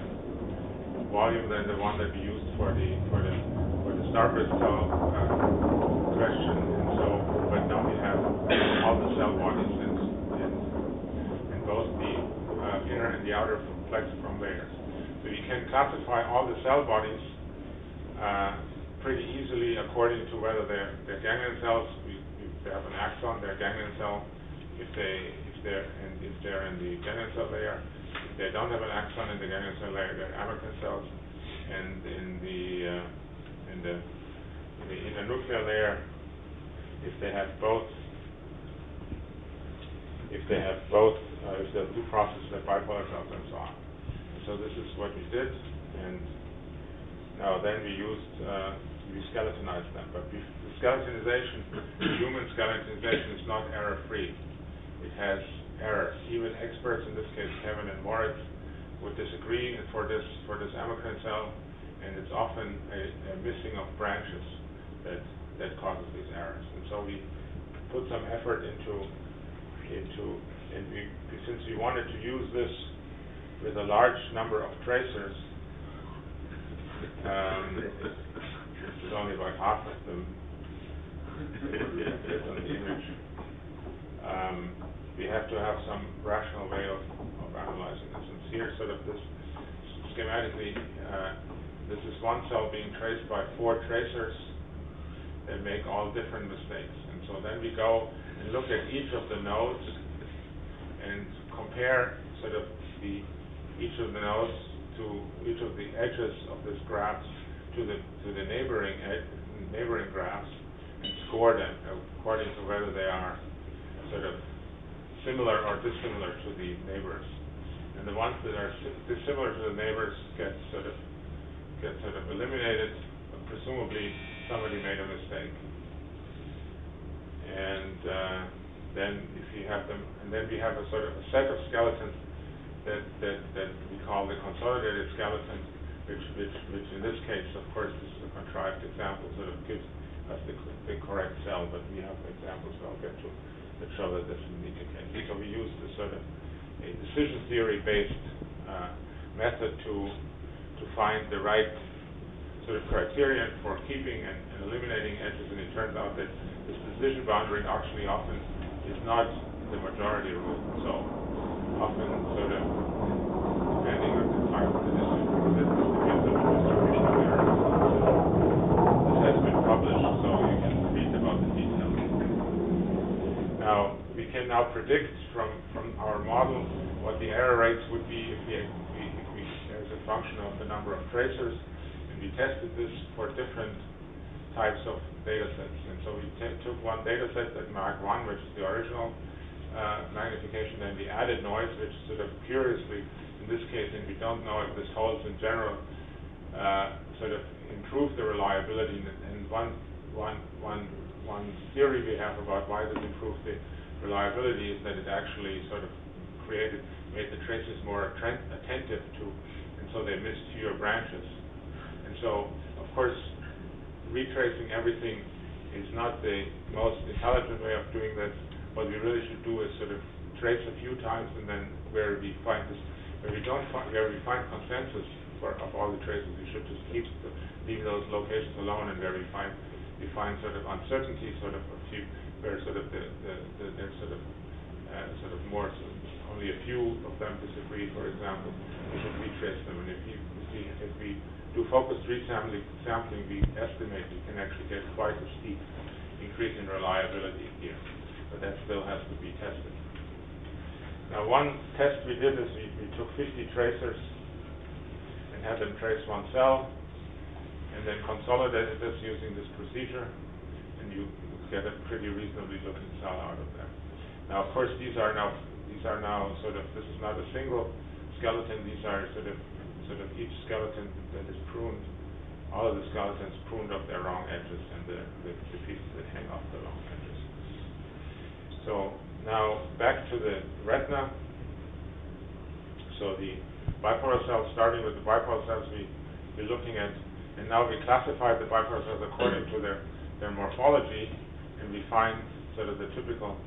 volume than the one that we used for the starburst cell question. And so, but now we have all the cell bodies in both the inner and the outer plexiform layers. So you can classify all the cell bodies pretty easily according to whether they're ganglion cells. If they have an axon, they're a ganglion cell. If they're in the ganglion cell layer, if they don't have an axon in the ganglion cell layer, they're amacrine cells. And in the internuclear layer, if they have two processes, they're bipolar cells, and so on. And so this is what we did, and now then we skeletonized them. But the skeletonization, human skeletonization, is not error-free. It has errors. Even experts, in this case Kevin and Moritz, would disagree for this amacrine cell, and it's often a missing of branches that causes these errors. And so we put some effort into and since we wanted to use this with a large number of tracers, This is only about half of them fit on the image. We have to have some rational way of analyzing this. And here, sort of this schematically, this is one cell being traced by 4 tracers that make all different mistakes. And so then we go and look at each of the nodes and compare sort of each of the nodes to each of the edges of this graph to the neighboring graphs and score them according to whether they are sort of similar or dissimilar to the neighbors. And the ones that are dissimilar to the neighbors get sort of eliminated, but presumably somebody made a mistake. And then if you have them, and then we have a sort of a set of skeletons that we call the consolidated skeleton, which in this case, of course, this is a contrived example, sort of gives us the correct cell, but we have examples I'll get to that show that this is indeed the case. So we use this sort of a decision theory-based method to find the right sort of criterion for keeping and eliminating edges, and it turns out that this decision boundary actually often is not the majority rule. So often sort of depending on the type of the distribution of error. This has been published, so you can read about the details. Now we can now predict from our model what the error rates would be if we as a function of the number of tracers, and we tested this for different types of data sets. And so we took one data set at Mach 1, which is the original magnification, then we added noise, which sort of curiously, in this case, and we don't know if this holds in general, sort of improve the reliability. And one theory we have about why this improved the reliability is that it actually sort of made the tracers more attentive to, and so they missed fewer branches. And so, of course, retracing everything is not the most intelligent way of doing this. What we really should do is sort of trace a few times, and then where we find consensus of all the traces, we should just leave those locations alone, and where we find sort of uncertainty, sort of where sort of there's sort of more only a few of them disagree, for example, we should retrace them. And if we do focused resampling, we estimate we can actually get quite a steep increase in reliability here, but that still has to be tested. Now, one test we did is we took 50 tracers and had them trace one cell, and then consolidated this using this procedure, and you get a pretty reasonably looking cell out of there. Now, of course, these are now sort of, this is not a single skeleton. These are sort of each skeleton that is pruned, all of the skeletons pruned off their wrong edges, and the pieces that hang off the wrong edges. So now back to the retina. So the bipolar cells, starting with the bipolar cells, we're looking at, and now we classified the bipolar cells according to their morphology, and we find sort of the typical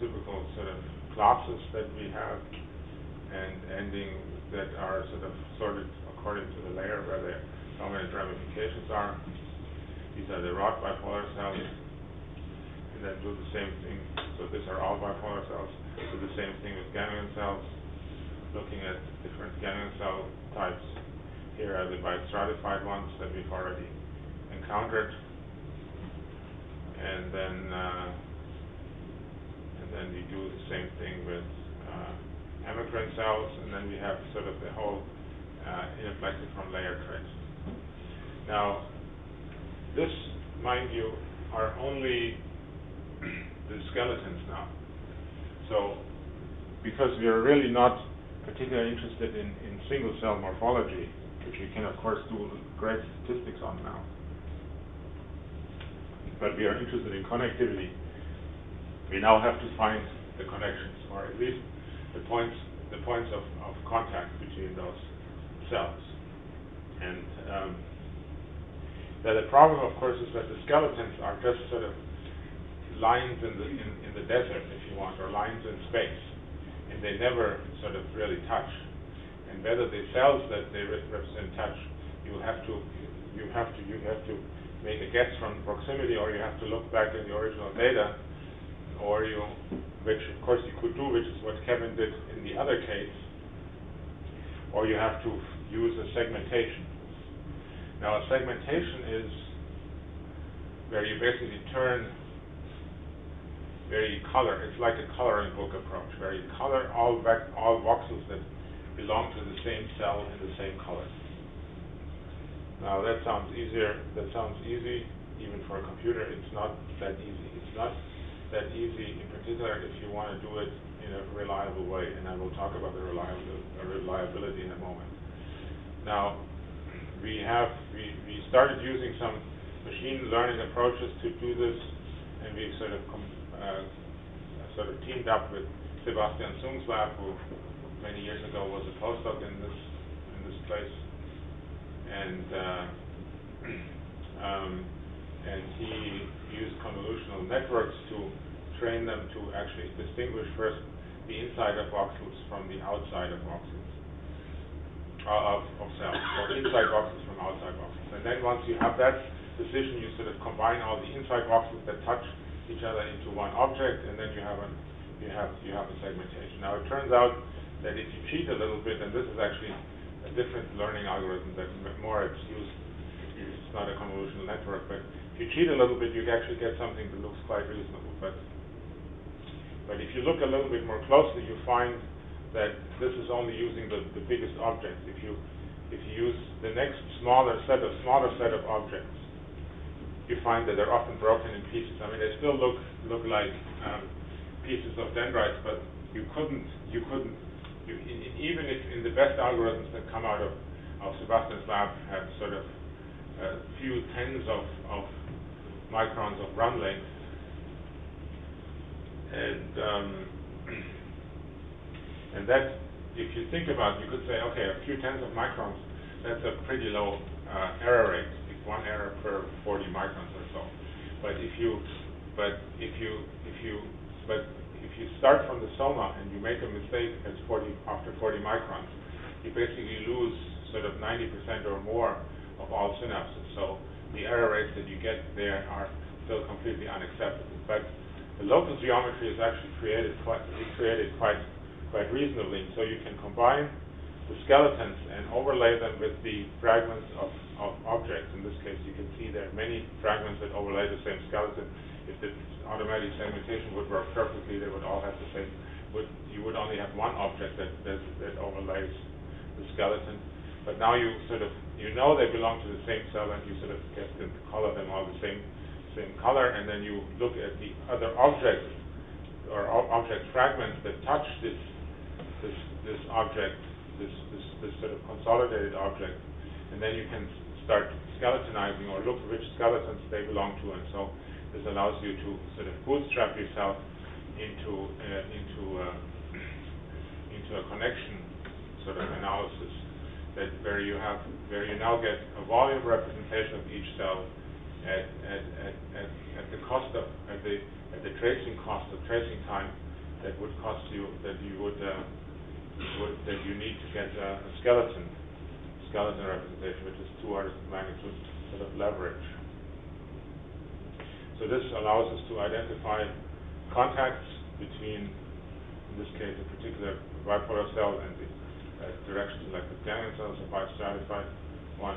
sort of classes that we have, and ending that are sort of sorted according to the layer where the dominant ramifications are. These are the rod bipolar cells, and then do the same thing. So these are all bipolar cells. Do the same thing with ganglion cells, looking at different ganglion cell types. Here are the biostratified ones that we've already encountered, and then we do the same thing with hemacrine cells, and then we have sort of the whole inaplexiform layer trace. Now, this, mind you, are only the skeletons now. So, because we are really not particularly interested in single cell morphology, which we can of course do great statistics on now, but we are interested in connectivity. We now have to find the connections, or at least the points of contact between those cells. And the problem, of course, is that the skeletons are just sort of lines in the desert, if you want, or lines in space, and they never sort of really touch. And whether the cells that they represent touch you have to make a guess from proximity, or you have to look back in the original data, or which of course you could do, which is what Kevin did in the other case, or you have to use a segmentation. Now, a segmentation is where you basically it's like a coloring book approach, where you color all voxels that belong to the same cell in the same color. Now, that sounds easier. That sounds easy, even for a computer. It's not that easy. It's not that easy, in particular, if you want to do it in a reliable way. And I will talk about the reliability in a moment. Now, we started using some machine learning approaches to do this, and we sort of teamed up with Sebastian Sung's lab, who many years ago was a postdoc in this place, and he used convolutional networks to train them to actually distinguish first the inside of voxels from the outside of voxels of cells, or inside voxels from outside voxels. And then once you have that decision, you sort of combine all the inside voxels that touch each other into one object, and then you have a segmentation. Now, it turns out that if you cheat a little bit, and this is actually a different learning algorithm that more it's used, it's not a convolutional network, but if you cheat a little bit, you actually get something that looks quite reasonable. But if you look a little bit more closely, you find that this is only using the biggest object. If you use the next smaller set of objects, you find that they're often broken in pieces. I mean, they still look like pieces of dendrites, but even if in the best algorithms that come out of Sebastian's lab have sort of a few tens of microns of run length, and that, if you think about it, you could say, okay, a few tens of microns, that's a pretty low error rate. It's one error per 40 microns or so. But if you start from the soma and you make a mistake after 40 microns, you basically lose sort of 90% or more of all synapses. So the error rates that you get there are still completely unacceptable. But the local geometry is actually created quite reasonably. So you can combine the skeletons and overlay them with the fragments of objects. In this case, you can see there are many fragments that overlay the same skeleton. If the automatic segmentation would work perfectly, they would all have the same. You would only have one object that overlays the skeleton. But now you know they belong to the same cell, and you sort of get to color them all the same color, and then you look at the other objects or object fragments that touch this object, this sort of consolidated object, and then you can start skeletonizing or look which skeletons they belong to, and so this allows you to sort of bootstrap yourself into a connection sort of analysis where you now get a volume representation of each cell at the cost of the tracing cost of tracing time that would cost you that you need to get a skeleton representation, which is 2 orders of magnitude sort of leverage. So this allows us to identify contacts between, in this case, a particular bipolar cell and the directions electric ganglion cells, a bistratified one.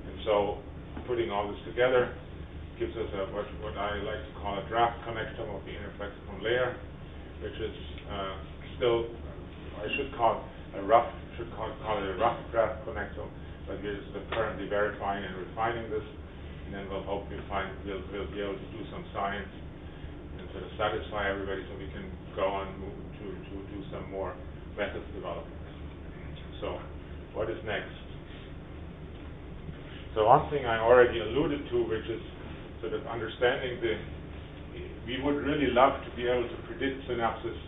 And so putting all this together gives us what I like to call a draft connectome of the interflexiform layer, which is still, I should call it a rough draft connectome, but we're just currently verifying and refining this, and then we'll hope we'll be able to do some science and sort of satisfy everybody, so we can go on to do some more methods development. So, what is next? So one thing I already alluded to, which is sort of understanding we would really love to be able to predict synapses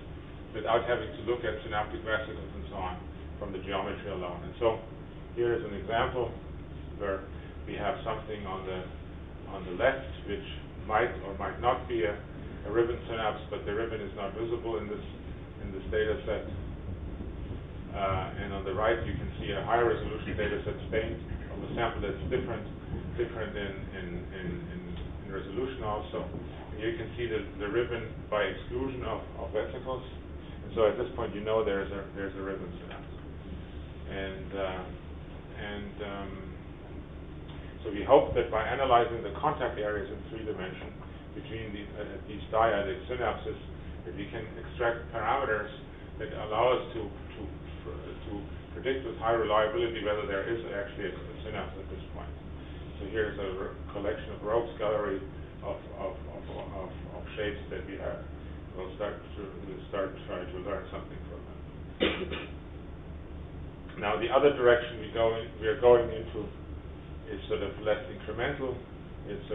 without having to look at synaptic vesicles and so on from the geometry alone. And so here is an example where we have something on the left which might or might not be a ribbon synapse, but the ribbon is not visible in this data set. and on the right you can see a higher resolution data set stained of a sample that's different in resolution also. And you can see the ribbon by exclusion of vesicles. And so at this point you know there's a ribbon synapse. So we hope that by analyzing the contact areas in 3 dimension between these dyadic synapses, that we can extract parameters that allow us to predict with high reliability whether there is actually a synapse at this point. So here's a collection of rogues gallery of shapes that we have. We'll start trying to learn something from them. Now the other direction we are going into is sort of less incremental. It's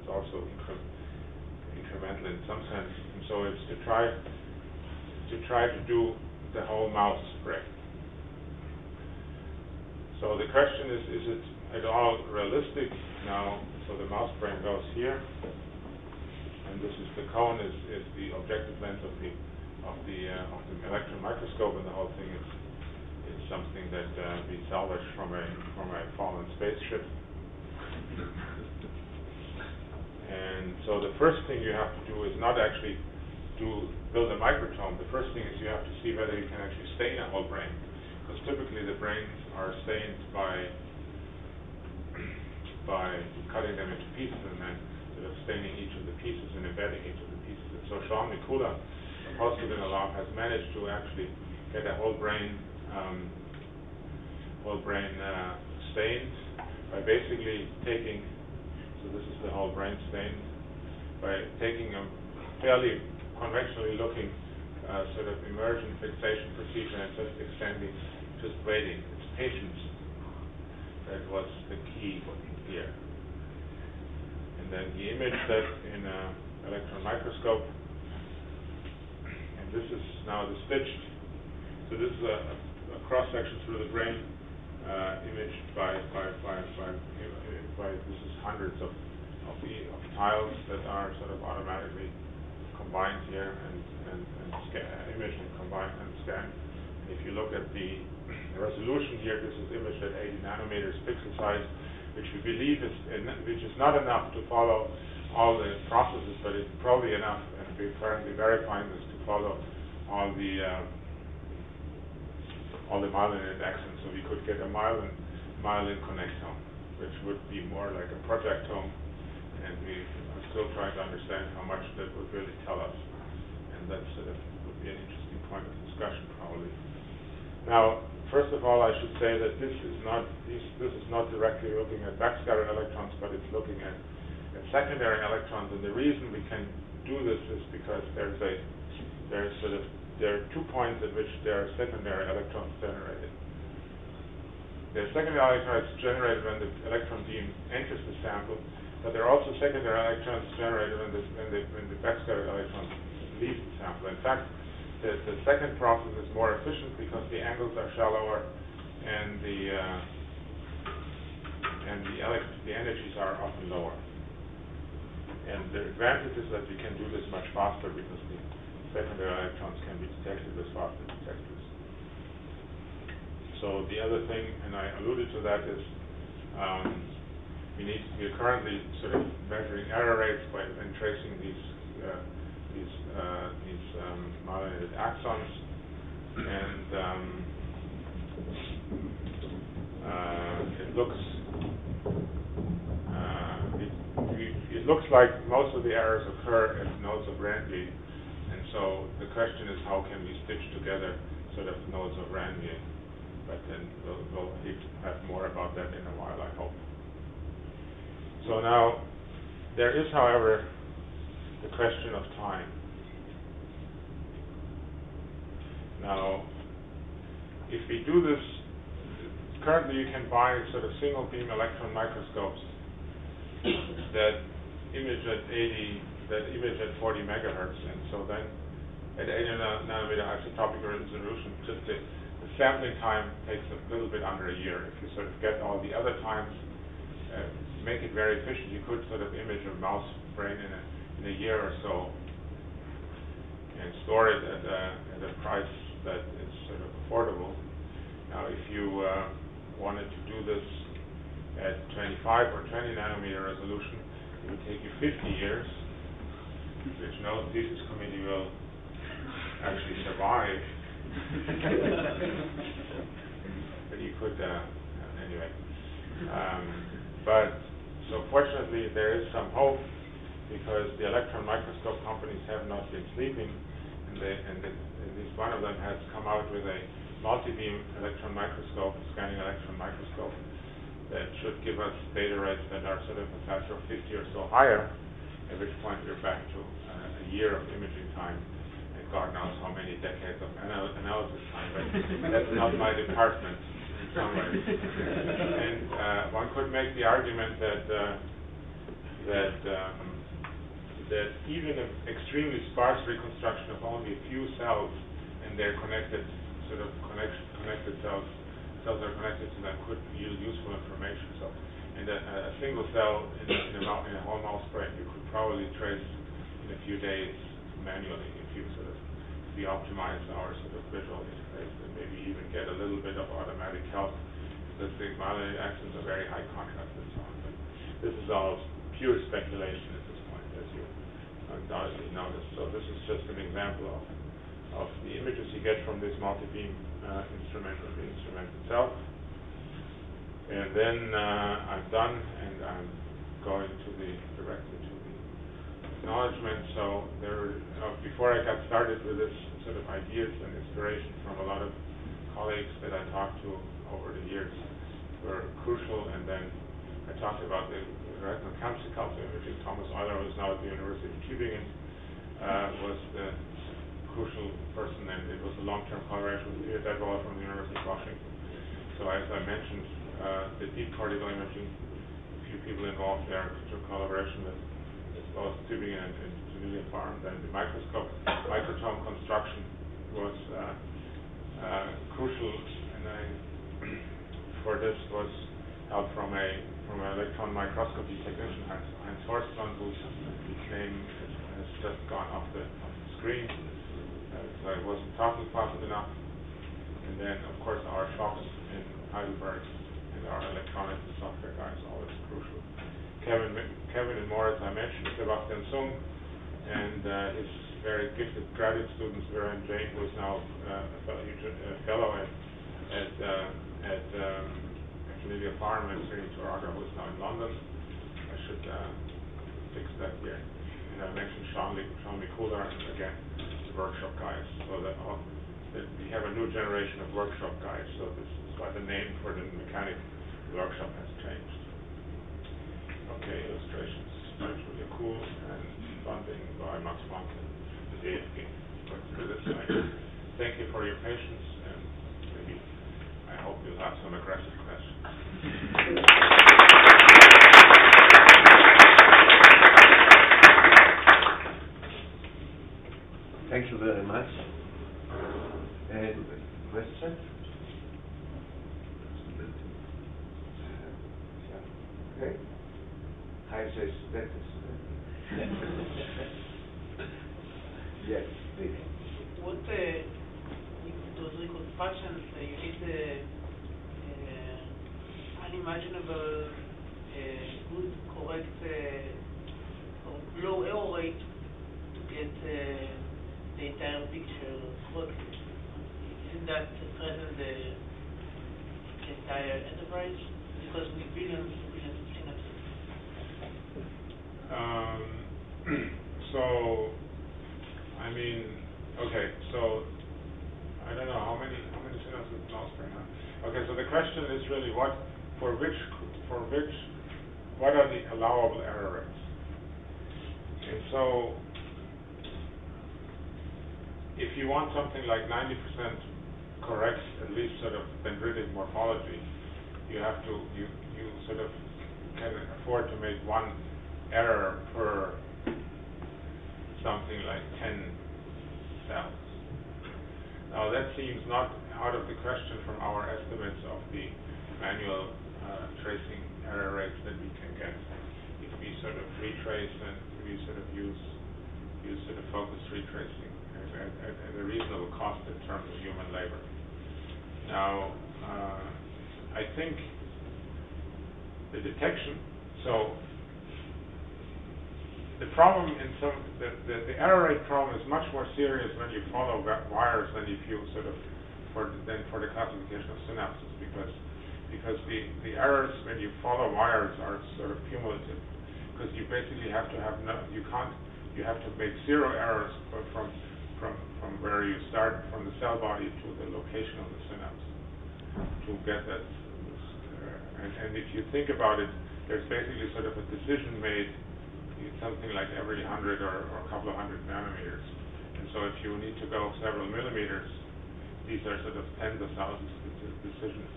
also incremental in some sense. And so it's to try to do the whole mouse brain. So the question is it at all realistic now? So the mouse brain goes here, and this is the cone is the objective lens of the electron microscope, and the whole thing is something that we salvaged from a fallen spaceship. And so the first thing you have to do is not actually build a microtome. The first thing is you have to see whether you can actually stain a whole brain, because typically the brains are stained by cutting them into pieces and then sort of staining each of the pieces and embedding each of the pieces. And so Sean Mikula, a postdoc in the lab, has managed to actually get a whole brain stained by basically taking, so this is the whole brain stained, by taking a fairly conventionally looking sort of immersion fixation procedure and just extending, just waiting. It's patience that was the key here. And then he imaged that in an electron microscope, and this is now the stitched. So this is a cross section through the brain, imaged by this is hundreds of tiles that are sort of automatically combined here and imaged and combined and scanned. And if you look at the resolution here, this is imaged at 80 nanometers pixel size, which we believe which is not enough to follow all the processes, but it's probably enough, and we're currently verifying this, to follow all the myelinated axons. So we could get a myelin connectome, which would be more like a projectome, and we are still trying to understand how much that would really tell us. And that sort of would be an interesting point of discussion, probably. Now, first of all, I should say that this is not directly looking at backscattered electrons, but it's looking at secondary electrons. And the reason we can do this is because there are 2 points at which there are secondary electrons generated. There are secondary electrons generated when the electron beam enters the sample, but there are also secondary electrons generated when the backscattered electrons leave the sample. In fact, the second process is more efficient because the angles are shallower and the energies are often lower. And the advantage is that we can do this much faster because the secondary electrons can be detected with faster detectors. So the other thing, and I alluded to that, is we are currently sort of measuring error rates and tracing these myelinated axons, and it looks like most of the errors occur at nodes of Ranvier, and so the question is how can we stitch together sort of nodes of Ranvier? But then we'll have more about that in a while, I hope. So now, there is, however, the question of time. Now, if we do this, currently you can buy sort of single beam electron microscopes that image at 40 megahertz, and so then at 80 nanometer isotopic resolution, just the sampling time takes a little bit under a year. If you sort of get all the other times, make it very efficient, you could sort of image a mouse brain in a year or so and store it at a price that is sort of affordable. Now, if you wanted to do this at 25 or 20 nanometer resolution, it would take you 50 years, which no thesis committee will actually survive. But you could, anyway. But so fortunately, there is some hope, because the electron microscope companies have not been sleeping, and at least one of them has come out with a multi-beam electron microscope, scanning electron microscope, that should give us data rates that are sort of a factor of 50 or so higher, at which point we're back to a year of imaging time, and God knows how many decades of analysis time, but that's not my department in some ways. And one could make the argument that even an extremely sparse reconstruction of only a few cells, and they're connected, sort of connected cells are connected to them, could yield useful information. So, and a single cell in a whole mouse brain, you could probably trace in a few days manually if you sort of optimize our sort of visual interface, and maybe even get a little bit of automatic help, because the myelinated axons are very high contrast and so on. But this is all pure speculation at this point, as you undoubtedly noticed. So this is just an example of the images you get from this multi-beam instrument, or the instrument itself. And then I'm done, and I'm going directly to the acknowledgement. So before I got started with this sort of ideas and inspiration from a lot of colleagues that I talked to over the years were crucial. And then I talked about the retinal cancer culture imaging. Thomas Euler, who is now at the University of Tübingen, was the crucial person, and it was a long-term collaboration with Peter Detweiler from the University of Washington. So as I mentioned, the deep cortical imaging, a few people involved there, collaboration with both Tübingen and Geneva Farm. Then the microscope, microtome construction was crucial, and for this was help from an electron microscopy technician, Heinz Horstmann, whose name has just gone off the screen. So I wasn't talking fast enough. And then, of course, our shops in Heidelberg and our electronics and software guys, always crucial. Kevin and Moritz, I mentioned, Sebastian Sung, and his very gifted graduate students, Vera and Jane, who is now a fellow at Geneva Farm and Trinity Toronto, who is now in London. I should fix that here. And I mentioned Sean Mikula, and again, the workshop guys. So that we have a new generation of workshop guys. So this is why the name for the mechanic workshop has changed. Okay, illustrations. That's really cool, and funding by Max-Planck and the DFG. Let's do this side. Thank you for your patience, and maybe I hope you'll have some aggressive questions. Thank you very much. And question? Okay. Hi, says that is. Yes, please. What those reconstructions, you need unimaginable, good, correct, low error rate to get the entire picture correctly. Isn't that threaten the entire enterprise? Because we billions of synapses. So, I mean, okay. So, I don't know how many synapses lost right now. Okay. So the question is really what are the allowable error rates? And so, if you want something like 90% correct, at least sort of dendritic morphology, you have to you sort of can afford to make one error per something like 10 cells. Now that seems not out of the question from our estimates of the manual tracing error rates that we can get if we sort of retrace and we sort of use sort of focus retracing at a reasonable cost in terms of human labor. Now, I think the detection, so the problem in the error rate problem is much more serious when you follow wires than if you sort of for the classification of synapses, because the errors when you follow wires are sort of cumulative, because you basically have to have you have to make zero errors from where you start from the cell body to the location of the synapse to get that. And if you think about it, there's basically sort of a decision made something like every 100 or a couple of 100 nanometers. And so if you need to go several millimeters, these are sort of tens of thousands of decisions.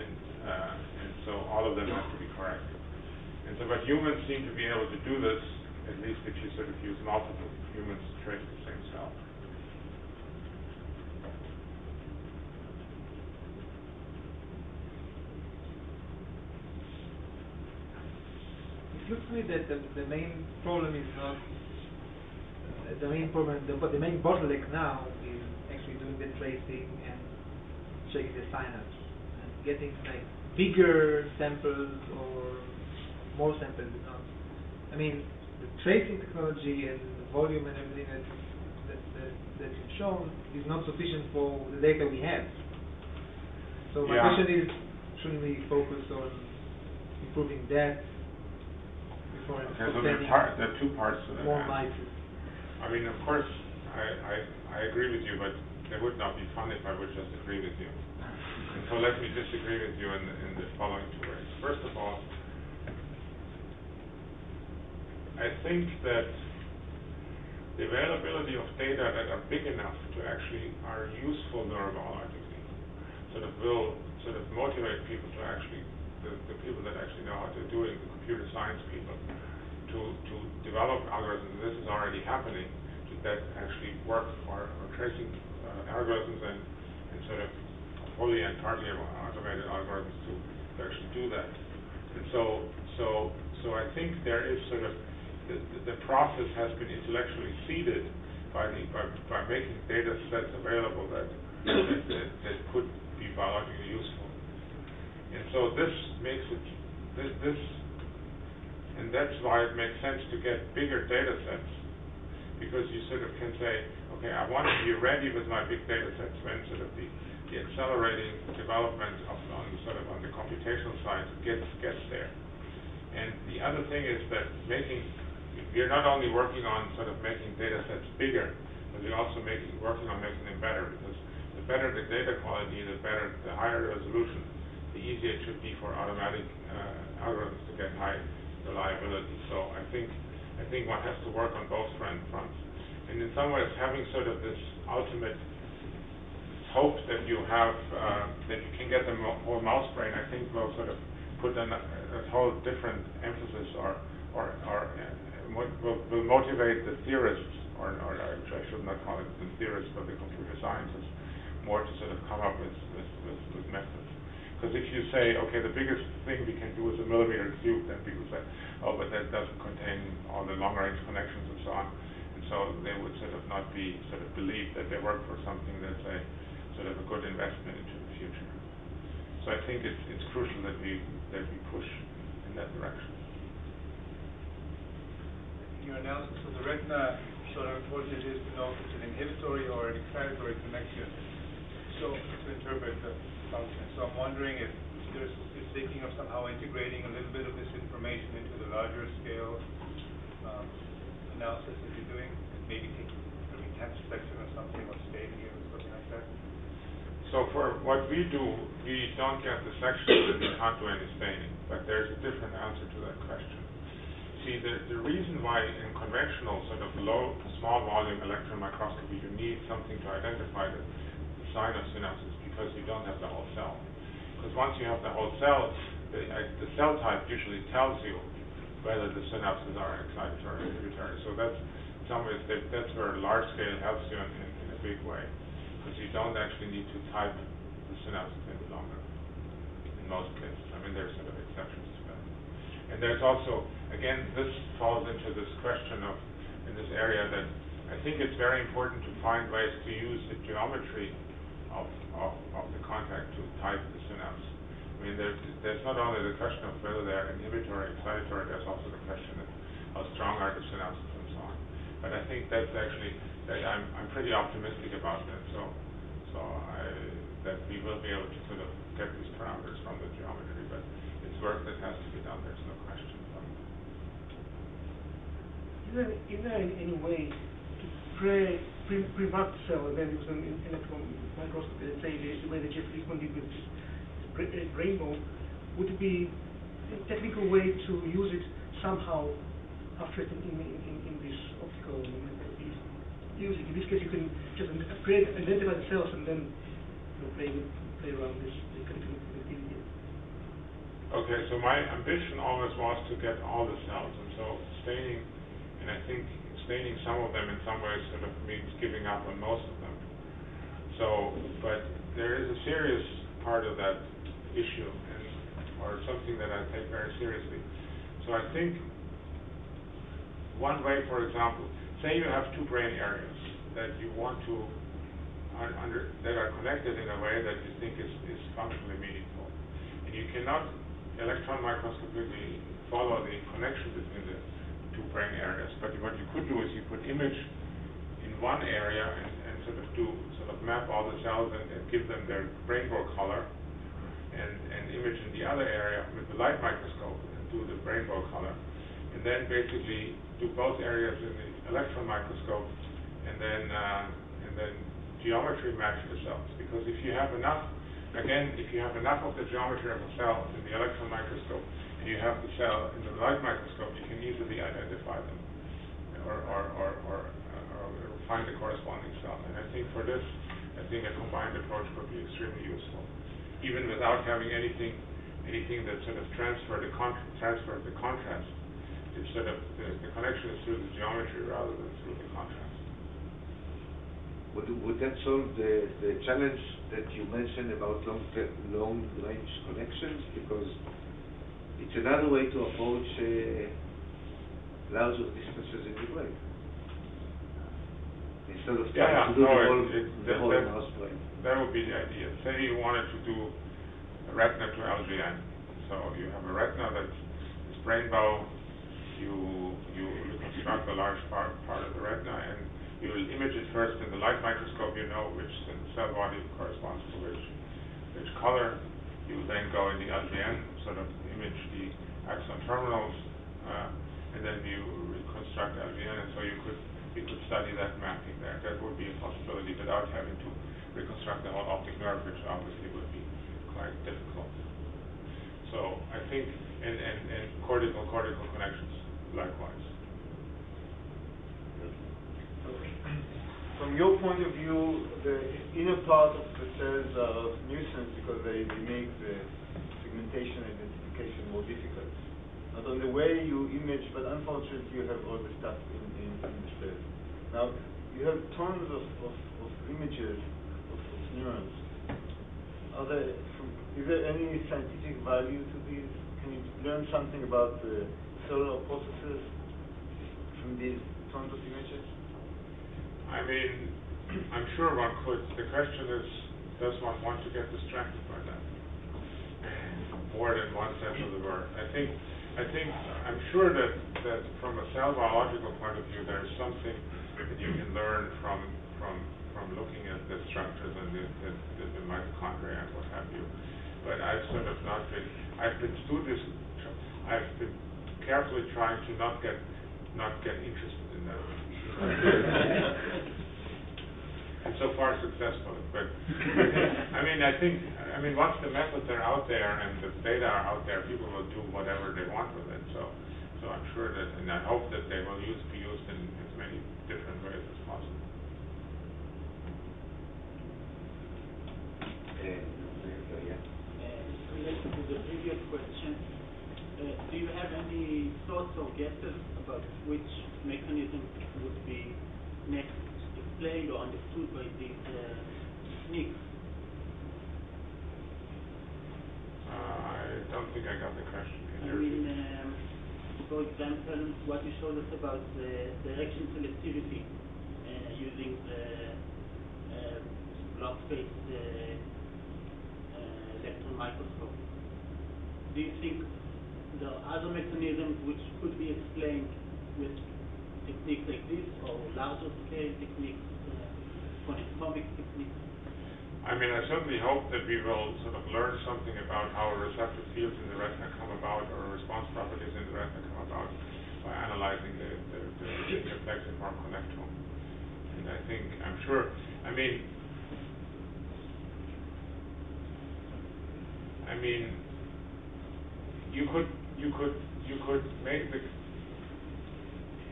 And so all of them have to be correct. And so, but humans seem to be able to do this, at least if you sort of use multiple humans to trace the same cell. It looks to me that the main problem is not the main problem. The main bottleneck now is actually doing the tracing and checking the synapse and getting like bigger samples or more samples. I mean, the tracing technology and the volume and everything that you've shown is not sufficient for the data we have. So my question is, shouldn't we focus on improving that? So there are two parts to that. More mices. I mean, of course, I agree with you, but it would not be fun if I would just agree with you. And so let me disagree with you in the following two ways. First of all, I think that the availability of data that are big enough to actually are useful neurobiologically will motivate people to actually the people that actually know how to do it, the computer science people, to develop algorithms. This is already happening, that actually work or tracing algorithms and sort of fully and partly automated algorithms to actually do that. And so I think there is sort of the process has been intellectually seeded by making data sets available that could be biologically useful. And so this makes it and that's why it makes sense to get bigger data sets, because you sort of can say, okay, I want to be ready with my big data sets when sort of the accelerating development on the computational side gets there. And the other thing is that we're not only working on sort of making data sets bigger, but we're also working on making them better, because the better the data quality, the higher the resolution, the easier it should be for automatic algorithms to get high reliability. So I think one has to work on both fronts. And in some ways, having sort of this ultimate hope that you have that you can get the whole mouse brain, I think will sort of put a whole different emphasis or will motivate the theorists, or I should not call it the theorists, but the computer scientists, more to sort of come up with methods. Because if you say, okay, the biggest thing we can do is a millimeter cube, then people say, oh, but that doesn't contain all the long-range connections and so on. And so they would sort of not believe that they work for something that's a sort of a good investment into the future. So I think it's crucial that we push in that direction. Your analysis of the retina showed how important it is to know if it's an inhibitory or an excitatory connection. So to interpret the function. So I'm wondering if you're thinking of somehow integrating a little bit of this information into the larger scale analysis that you're doing, and maybe taking an intense spectrum or something, or staining it or something like that. So for what we do, we don't get the section that we can't do any staining, but there's a different answer to that question. See, the reason why in conventional sort of small volume electron microscopy you need something to identify the sign of synapses, because you don't have the whole cell. Because once you have the whole cell, the cell type usually tells you whether the synapses are excitatory or inhibitory. So that's in some ways that's where large scale helps you in a big way, because you don't actually need to type the synapses any longer in most cases. I mean, there's sort of exceptions to that. And there's also, again, this falls into this question of, in this area, that I think it's very important to find ways to use the geometry of the contact to type the synapse. I mean, there's not only the question of whether they're inhibitory, excitatory, there's also the question of how strong are the synapses and so on. But I think that's actually, I'm pretty optimistic about that. That we will be able to sort of get these parameters from the geometry, but it's work that has to be done, there's no question about it. Is there any way to pre-mark the cell and then use an electron microscope, let's say the way that Jeff Lichtman did with rainbow? Would it be a technical way to use it somehow after in this optical music? In this case, you can just identify the cells and then play around this connectivity. Okay, so my ambition always was to get all the cells, and so staining, and I think staining some of them in some ways sort of means giving up on most of them. So, but there is a serious part of that issue, or something that I take very seriously. So I think one way, for example, say you have two brain areas that you want to that are connected in a way that you think is functionally meaningful, and you cannot electron microscopically follow the connection between the two brain areas. But what you could do is you could image in one area and sort of map all the cells and give them their rainbow color, and image in the other area with the light microscope and do the rainbow color, and then basically do both areas in the electron microscope, and then geometry match the cells. Because if you have enough, again, if you have enough of the geometry of a cell in the electron microscope, and you have the cell in the light microscope, you can easily identify them, or find the corresponding cell. And I think for this, I think a combined approach would be extremely useful, even without having anything that sort of transfer the contrast. It's sort of the connection is through the geometry rather than through the contrast. Would that solve the challenge that you mentioned about long-range connections? Because it's another way to approach larger distances in the brain. Instead of trying to do the whole mouse brain. That would be the idea. Say you wanted to do a retina to LGN. So you have a retina that's rainbow, you construct a large part of the retina, and you will image it first in the light microscope. You know which cell body corresponds to which color. You then go in the LGN, sort of image the axon terminals, and then you reconstruct LGN, and so you could study that mapping there. That would be a possibility without having to reconstruct the whole optic nerve, which obviously would be quite difficult. So I think, and cortical connections likewise. From your point of view, the inner part of the cells are of nuisance because they make the segmentation identification more difficult. Not only the way you image, but unfortunately you have all the stuff in the cells. Now, you have tons of images of neurons. Is there any scientific value to these? Can you learn something about the cellular processes from these tons of images? I mean, I'm sure one could. The question is, does one want to get distracted by that? More than one sense of the word. I'm sure that from a cell biological point of view, there's something that you can learn from looking at the structures and the mitochondria and what have you. But I've sort of I've been carefully trying to not get interested in that. And so far successfully, but I mean once the methods are out there and the data are out there, people will do whatever they want with it. So I'm sure that, and I hope that they will be used in as many different ways as possible. Related to the previous question, do you have any thoughts or guesses about which mechanism would be next explained or understood by these techniques? I don't think I got the question. For example, what you showed us about the direction selectivity using the glass-based electron microscope. Do you think there are other mechanisms which could be explained with techniques like this, or larger scale techniques, connectomic techniques? I mean, I certainly hope that we will sort of learn something about how receptor fields in the retina come about, or response properties in the retina come about, by analyzing the effects of our connectome. And I think, I'm sure, I mean, you could make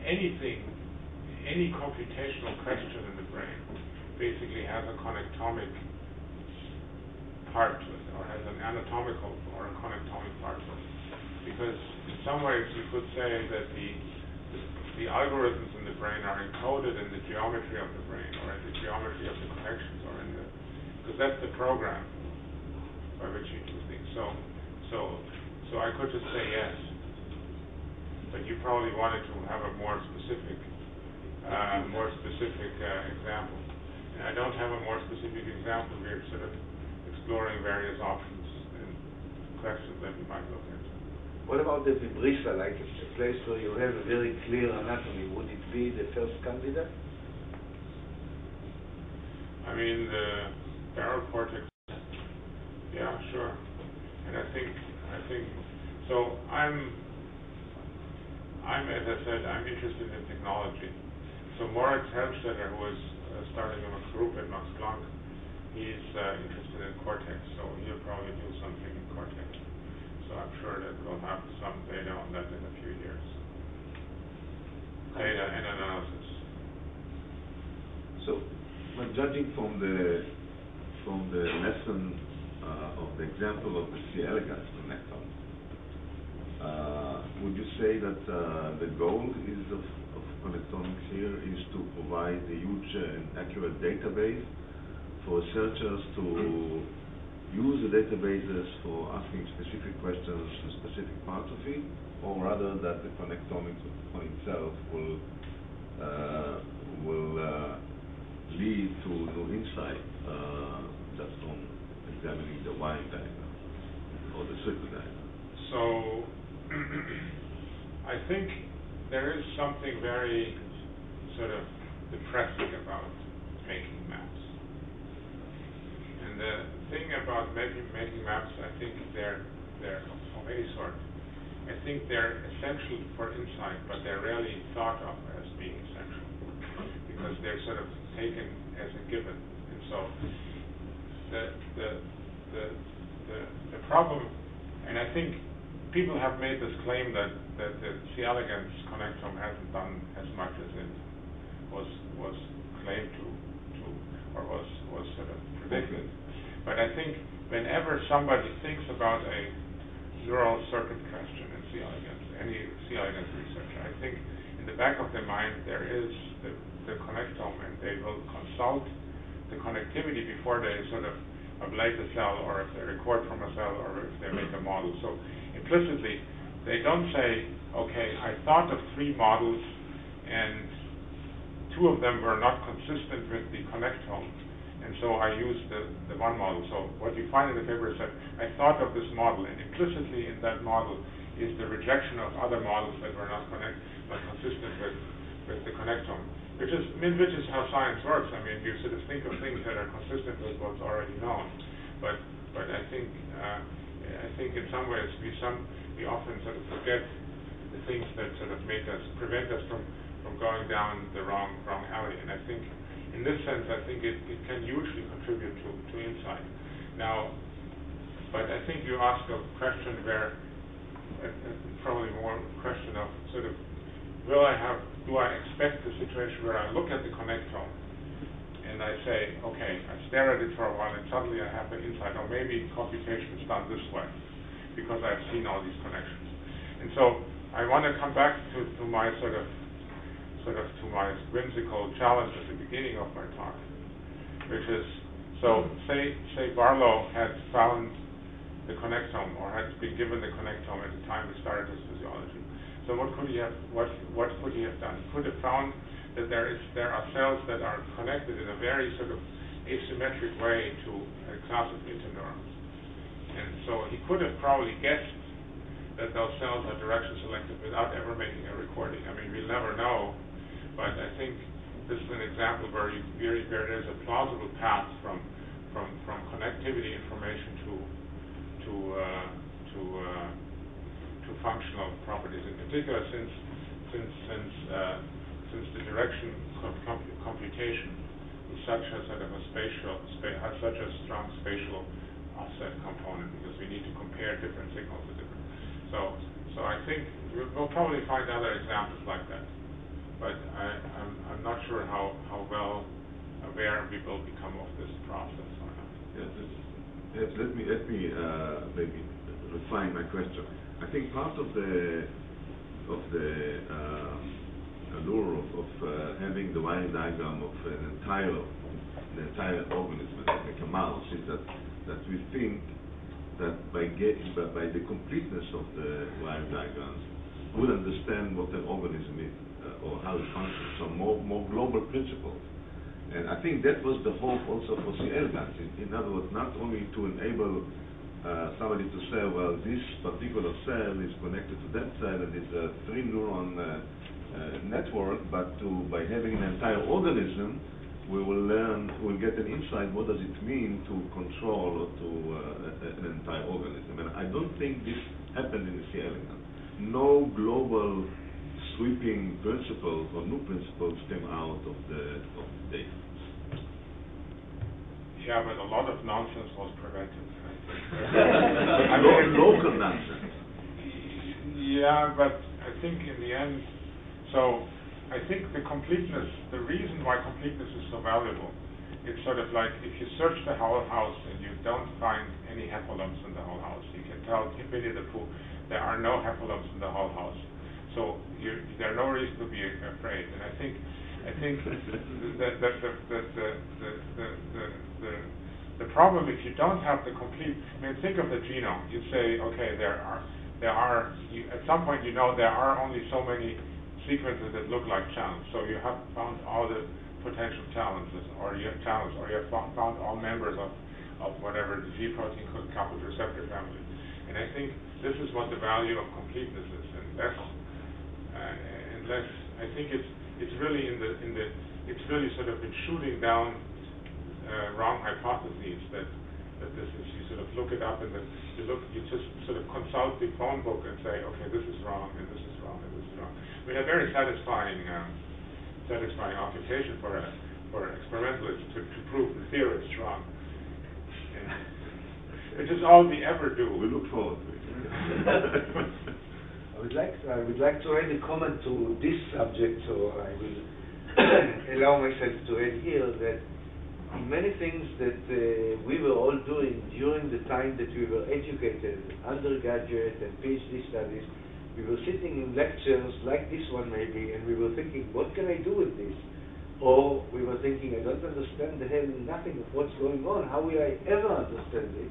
any computational question in the brain basically has a connectomic part to it, or has an anatomical or a connectomic part to it. Because in some ways you could say that the algorithms in the brain are encoded in the geometry of the brain, or in the geometry of the connections, or in the, because that's the program by which you do things. So I could just say yes, but you probably wanted to have a more specific example. And I don't have a more specific example. We're sort of exploring various options and questions that we might look into. What about the vibrissa, like a place where you have a very clear anatomy? Would it be the first candidate? I mean, the barrel cortex, yeah, sure. And I think so. I'm as I said, I'm interested in technology. So Moritz Helmstetter, who is starting a group at Max-Planck, he's interested in cortex, so he'll probably do something in cortex. So I'm sure that we'll have some data on that in a few years. Data and analysis. So, when judging from the lesson of the example of the C. elegans connectome, would you say that the goal is of connectomics here is to provide a huge and accurate database for researchers to use the databases for asking specific questions in specific parts of it, or rather that the connectomics on itself will lead to new insight just from examining the Y diagram or the circle diagram? So I think there is something very sort of depressing about making maps. And the thing about making maps, I think they're of any sort. I think they're essential for insight, but they're rarely thought of as being essential because they're sort of taken as a given. And so the problem, and I think people have made this claim that the C. elegans connectome hasn't done as much as it was claimed to or was sort of predicted. But I think whenever somebody thinks about a neural circuit question in C. elegans, any C. elegans researcher, I think in the back of their mind there is the connectome, and they will consult the connectivity before they sort of ablate the cell, or if they record from a cell, or if they make a model. So implicitly, they don't say, okay, I thought of 3 models, and 2 of them were not consistent with the connectome, and so I used the one model. So what you find in the paper is that I thought of this model, and implicitly in that model is the rejection of other models that were not consistent with the connectome, which is how science works. I mean, you sort of think of things that are consistent with what's already known, but I think in some ways we often sort of forget the things that sort of prevent us from going down the wrong alley. And I think in this sense, I think it can hugely contribute to insight. Now, but I think you ask a question where probably more a question of sort of do I expect the situation where I look at the connectome and I say, okay, I stare at it for a while and suddenly I have the insight, or maybe computation is done this way because I've seen all these connections. And so I want to come back to my sort of to my whimsical challenge at the beginning of my talk, which is, so say Barlow had found the connectome, or had been given the connectome at the time he started his physiology. So what could he have done? He could have found that there are cells that are connected in a very sort of asymmetric way to a class of interneurons. And so he could have probably guessed that those cells are direction selected without ever making a recording. I mean, we'll never know, but I think this is an example where there's a plausible path from connectivity information to functional properties. In particular, since the direction computation is such a sort of a has such a strong spatial offset component, because we need to compare different signals to different. So I think we'll probably find other examples like that, but I'm not sure how well aware we will become of this process or not. Yes, let me maybe refine my question. I think part of the allure of having the wiring diagram of an entire organism, like a mouse, is that we think that by the completeness of the wiring diagrams, we'll understand what an organism is or how it functions. So more global principles. And I think that was the hope also for C. elegans. In other words, not only to enable somebody to say, well, this particular cell is connected to that cell and it's a 3-neuron network, but by having an entire organism, we'll get an insight what does it mean to control or to an entire organism. And I don't think this happened in the C. elegans. No global sweeping principles or new principles came out of the data. Yeah, but a lot of nonsense was prevented. I mean, local nonsense. Yeah, but I think in the end, so I think the completeness, the reason why completeness is so valuable, it's sort of like if you search the whole house and you don't find any hepalumps in the whole house, you can tell Winnie the Pooh there are no hepalumps in the whole house. So there are no reason to be afraid. And I think the problem, if you don't have the complete, I mean, think of the genome. You say, okay, there are at some point you know there are only so many sequences that look like channels. So you have found all the potential challenges, or you have found all members of whatever the G protein coupled receptor family. And I think this is what the value of completeness is, unless I think it's really it's really sort of been shooting down wrong hypotheses that this is, you sort of look it up and you just sort of consult the phone book and say, okay, this is wrong and this is wrong and this is wrong. I mean, a very satisfying occupation for experimentalists to prove the theorists wrong. Which is all we ever do. We look forward to it. I would like to add a comment to this subject, so I will allow myself to add here that in many things that we were all doing during the time that we were educated, undergraduate and PhD studies, we were sitting in lectures like this one maybe, and we were thinking, what can I do with this? Or we were thinking, I don't understand the hell nothing of what's going on. How will I ever understand it?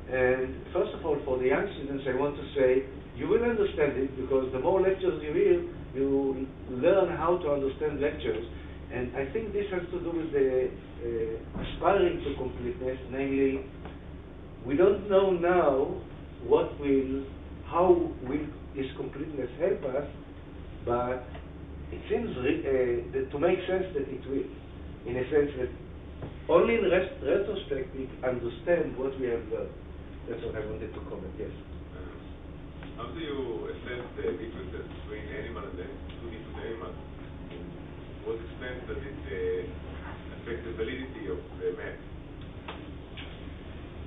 And first of all, for the young students, I want to say, you will understand it because the more lectures you hear, you learn how to understand lectures. And I think this has to do with the aspiring to completeness, namely, we don't know now how will this completeness help us, but it seems to make sense that it will, in a sense that only in retrospect we understand what we have learned. That's what I wanted to comment, yes. How do you assess the differences between animal and 2D to the animal? To what extent does it affect the validity of the math?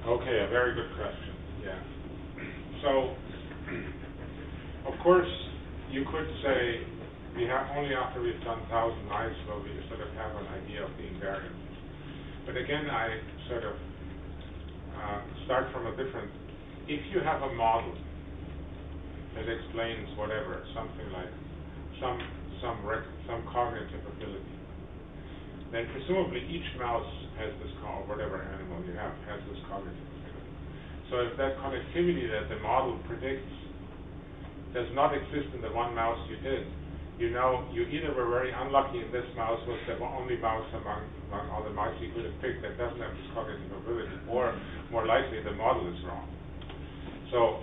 Okay, a very good question. Yeah. So, of course, you could say we have only after we've done 1,000 mice will we sort of have an idea of the invariance. But again, I sort of start from a different. If you have a model that explains whatever, something like some cognitive ability, then presumably each mouse has this, or whatever animal you have has this cognitive ability. So if that connectivity that the model predicts does not exist in the one mouse you did, you know, you either were very unlucky in this mouse, was the only mouse among all the mice you could have picked that doesn't have this cognitive ability, or more likely the model is wrong. So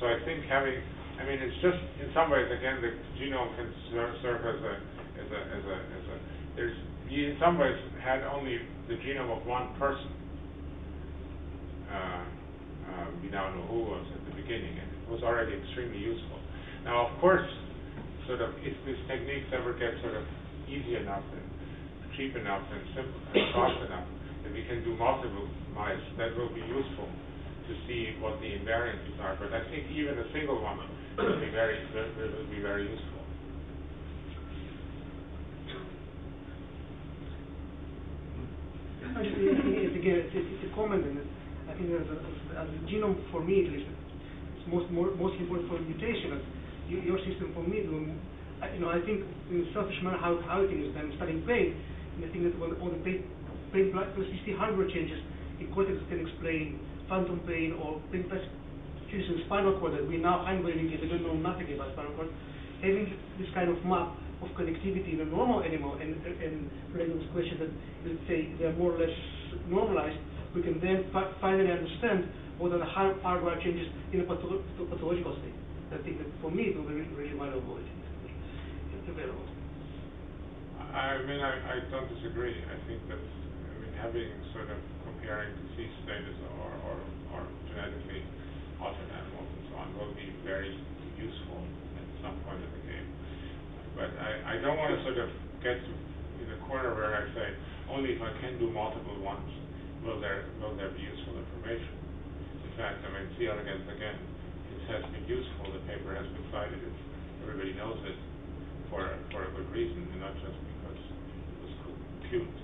I think having, I mean, it's just in some ways again the genome can serve as a there's, we in some ways had only the genome of one person. We now know who was at the beginning, and it was already extremely useful. Now, of course, sort of, if this techniques ever get sort of easy enough and cheap enough and simple and fast enough that we can do multiple mice, that will be useful to see what the invariances are. But I think even a single one will be very useful. It's a comment, and I think as a genome, for me at least, it's most important for mutation. Your system for me, I think in a selfish manner how it is. I'm studying pain, and I think that all the pain plasticity hardware changes in cortex can explain phantom pain or pain plasticity in spinal cord that we now unveiling it. We don't know nothing about spinal cord. Having this kind of map of connectivity in a normal animal and relating this question that, let's say, they're more or less normalized, we can then finally understand what are the hardware changes in a pathological state. I think that for me it will be really valuable. It's available. I mean, I don't disagree. I think that, I mean, having sort of comparing disease status or genetically altered animals and so on will be very useful at some point in the game. But I don't want to sort of get in a corner where I say only if I can do multiple ones will there be useful information. In fact, I mean, C. elegans again, it has been useful. The paper has been cited. Everybody knows it for a good reason, and not just because it was cute.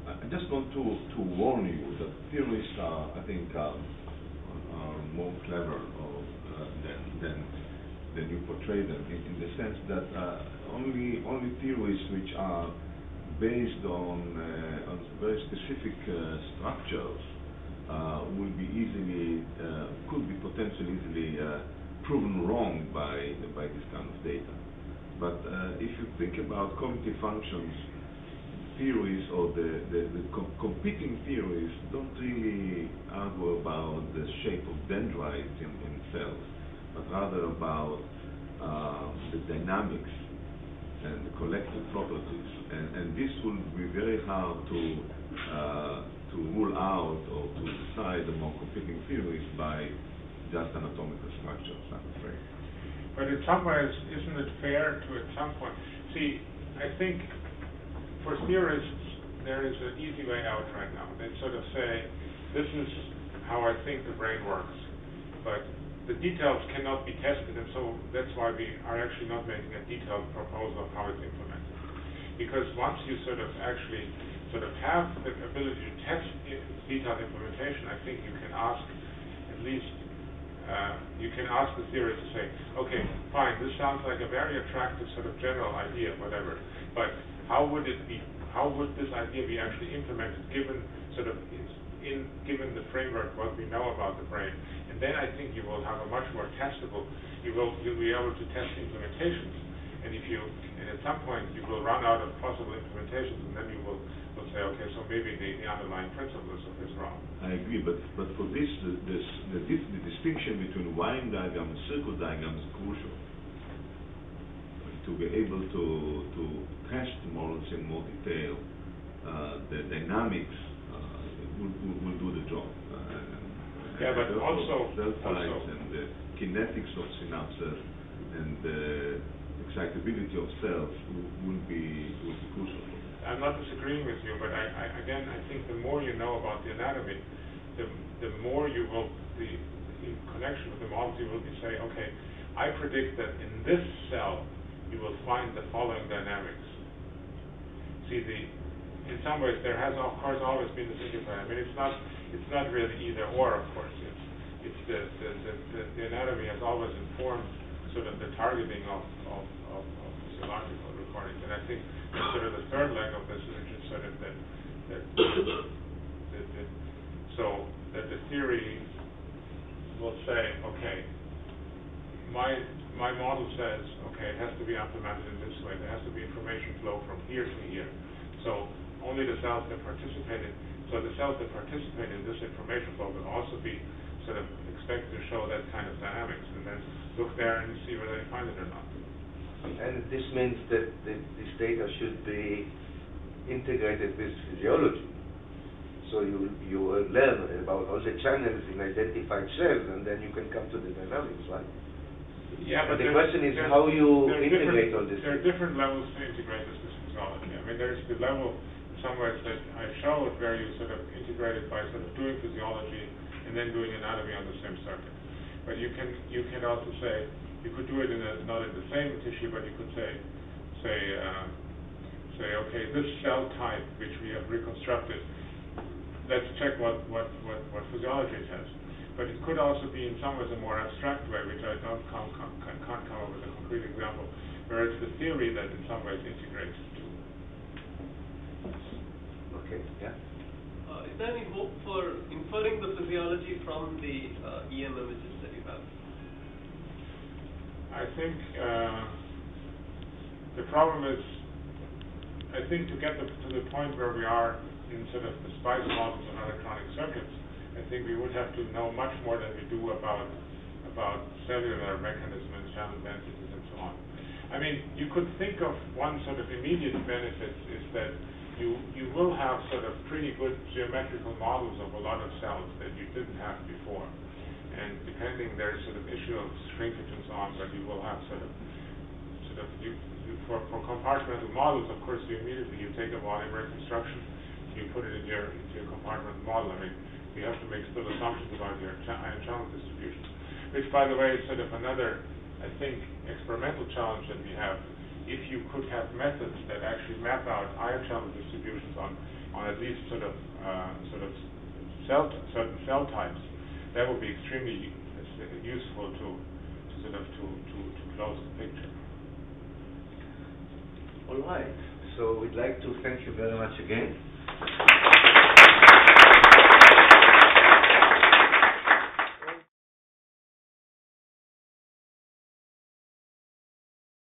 I just want to warn you that theorists are, I think, are more clever than you portray them, in the sense that only theories which are based on very specific structures could be potentially easily proven wrong by this kind of data. But if you think about cognitive functions, theories or the competing theories don't really argue about the shape of dendrites in cells, but rather about the dynamics and the collective properties. And this will be very hard to rule out or to decide among competing theories by just anatomical structures, I'm afraid. But in some ways, isn't it fair to at some point, see, I think for theorists, there is an easy way out right now. They sort of say, this is how I think the brain works, but the details cannot be tested, and so that's why we are actually not making a detailed proposal of how it's implemented. Because once you sort of actually have the ability to test detailed implementation, I think you can ask at least, you can ask the theorist to say, okay, fine, this sounds like a very attractive sort of general idea, whatever, but how would this idea be actually implemented given given the framework what we know about the brain? And then I think you will have a much more testable, you'll be able to test implementations. And at some point you will run out of possible implementations, and then you will say, okay, so maybe the underlying principle is wrong. I agree, but for this, the distinction between wiring diagram and circle diagram is crucial. To be able to test models in more detail, the dynamics will do the job. But also cell types and the kinetics of synapses and the excitability of cells will be crucial. I'm not disagreeing with you, but I think the more you know about the anatomy, the more you will in connection with the models, you will say, okay, I predict that in this cell you will find the following dynamics. See, in some ways there has of course always been this interplay. I mean, it's not really either or, of course. It's the anatomy has always informed sort of the targeting of physiological recordings, and I think sort of the third leg of this is just sort of so that the theory will say, okay, my my model says, okay, it has to be implemented in this way. There has to be information flow from here to here. So only the cells that participated, so the cells that participate in this information flow will also be sort of expected to show that kind of dynamics, and then look there and see whether they find it or not. And this means that this data should be integrated with physiology. So you will learn about all the channels in identified cells, and then you can come to the dynamics, right? Yeah, but the question is how you integrate all this. There are different levels to integrate this with physiology. I mean, there's the level, in some ways, that I showed where you sort of integrate it by sort of doing physiology and then doing anatomy on the same circuit. But you can also say, you could do it not in the same tissue, but you could say, okay, this cell type which we have reconstructed, let's check what physiology it has. But it could also be in some ways a more abstract way, which I can't come up with a concrete example, where it's the theory that in some ways integrates the two. Okay, yeah. Is there any hope for inferring the physiology from the EM images that you have? I think the problem is, I think to get to the point where we are in sort of the SPICE models of electronic circuits, I think we would have to know much more than we do about cellular mechanisms, channel densities, and so on. I mean, you could think of one sort of immediate benefit is that you will have sort of pretty good geometrical models of a lot of cells that you didn't have before. And depending, there's sort of issue of shrinkage and so on, but you will have for compartmental models, of course, you take a volume reconstruction, you put it into your compartmental model. I mean, we have to make still assumptions about your ion channel distribution, which, by the way, is sort of another, I think, experimental challenge that we have. If you could have methods that actually map out ion channel distributions on at least certain cell types, that would be extremely useful to close the picture. All right. So we'd like to thank you very much again.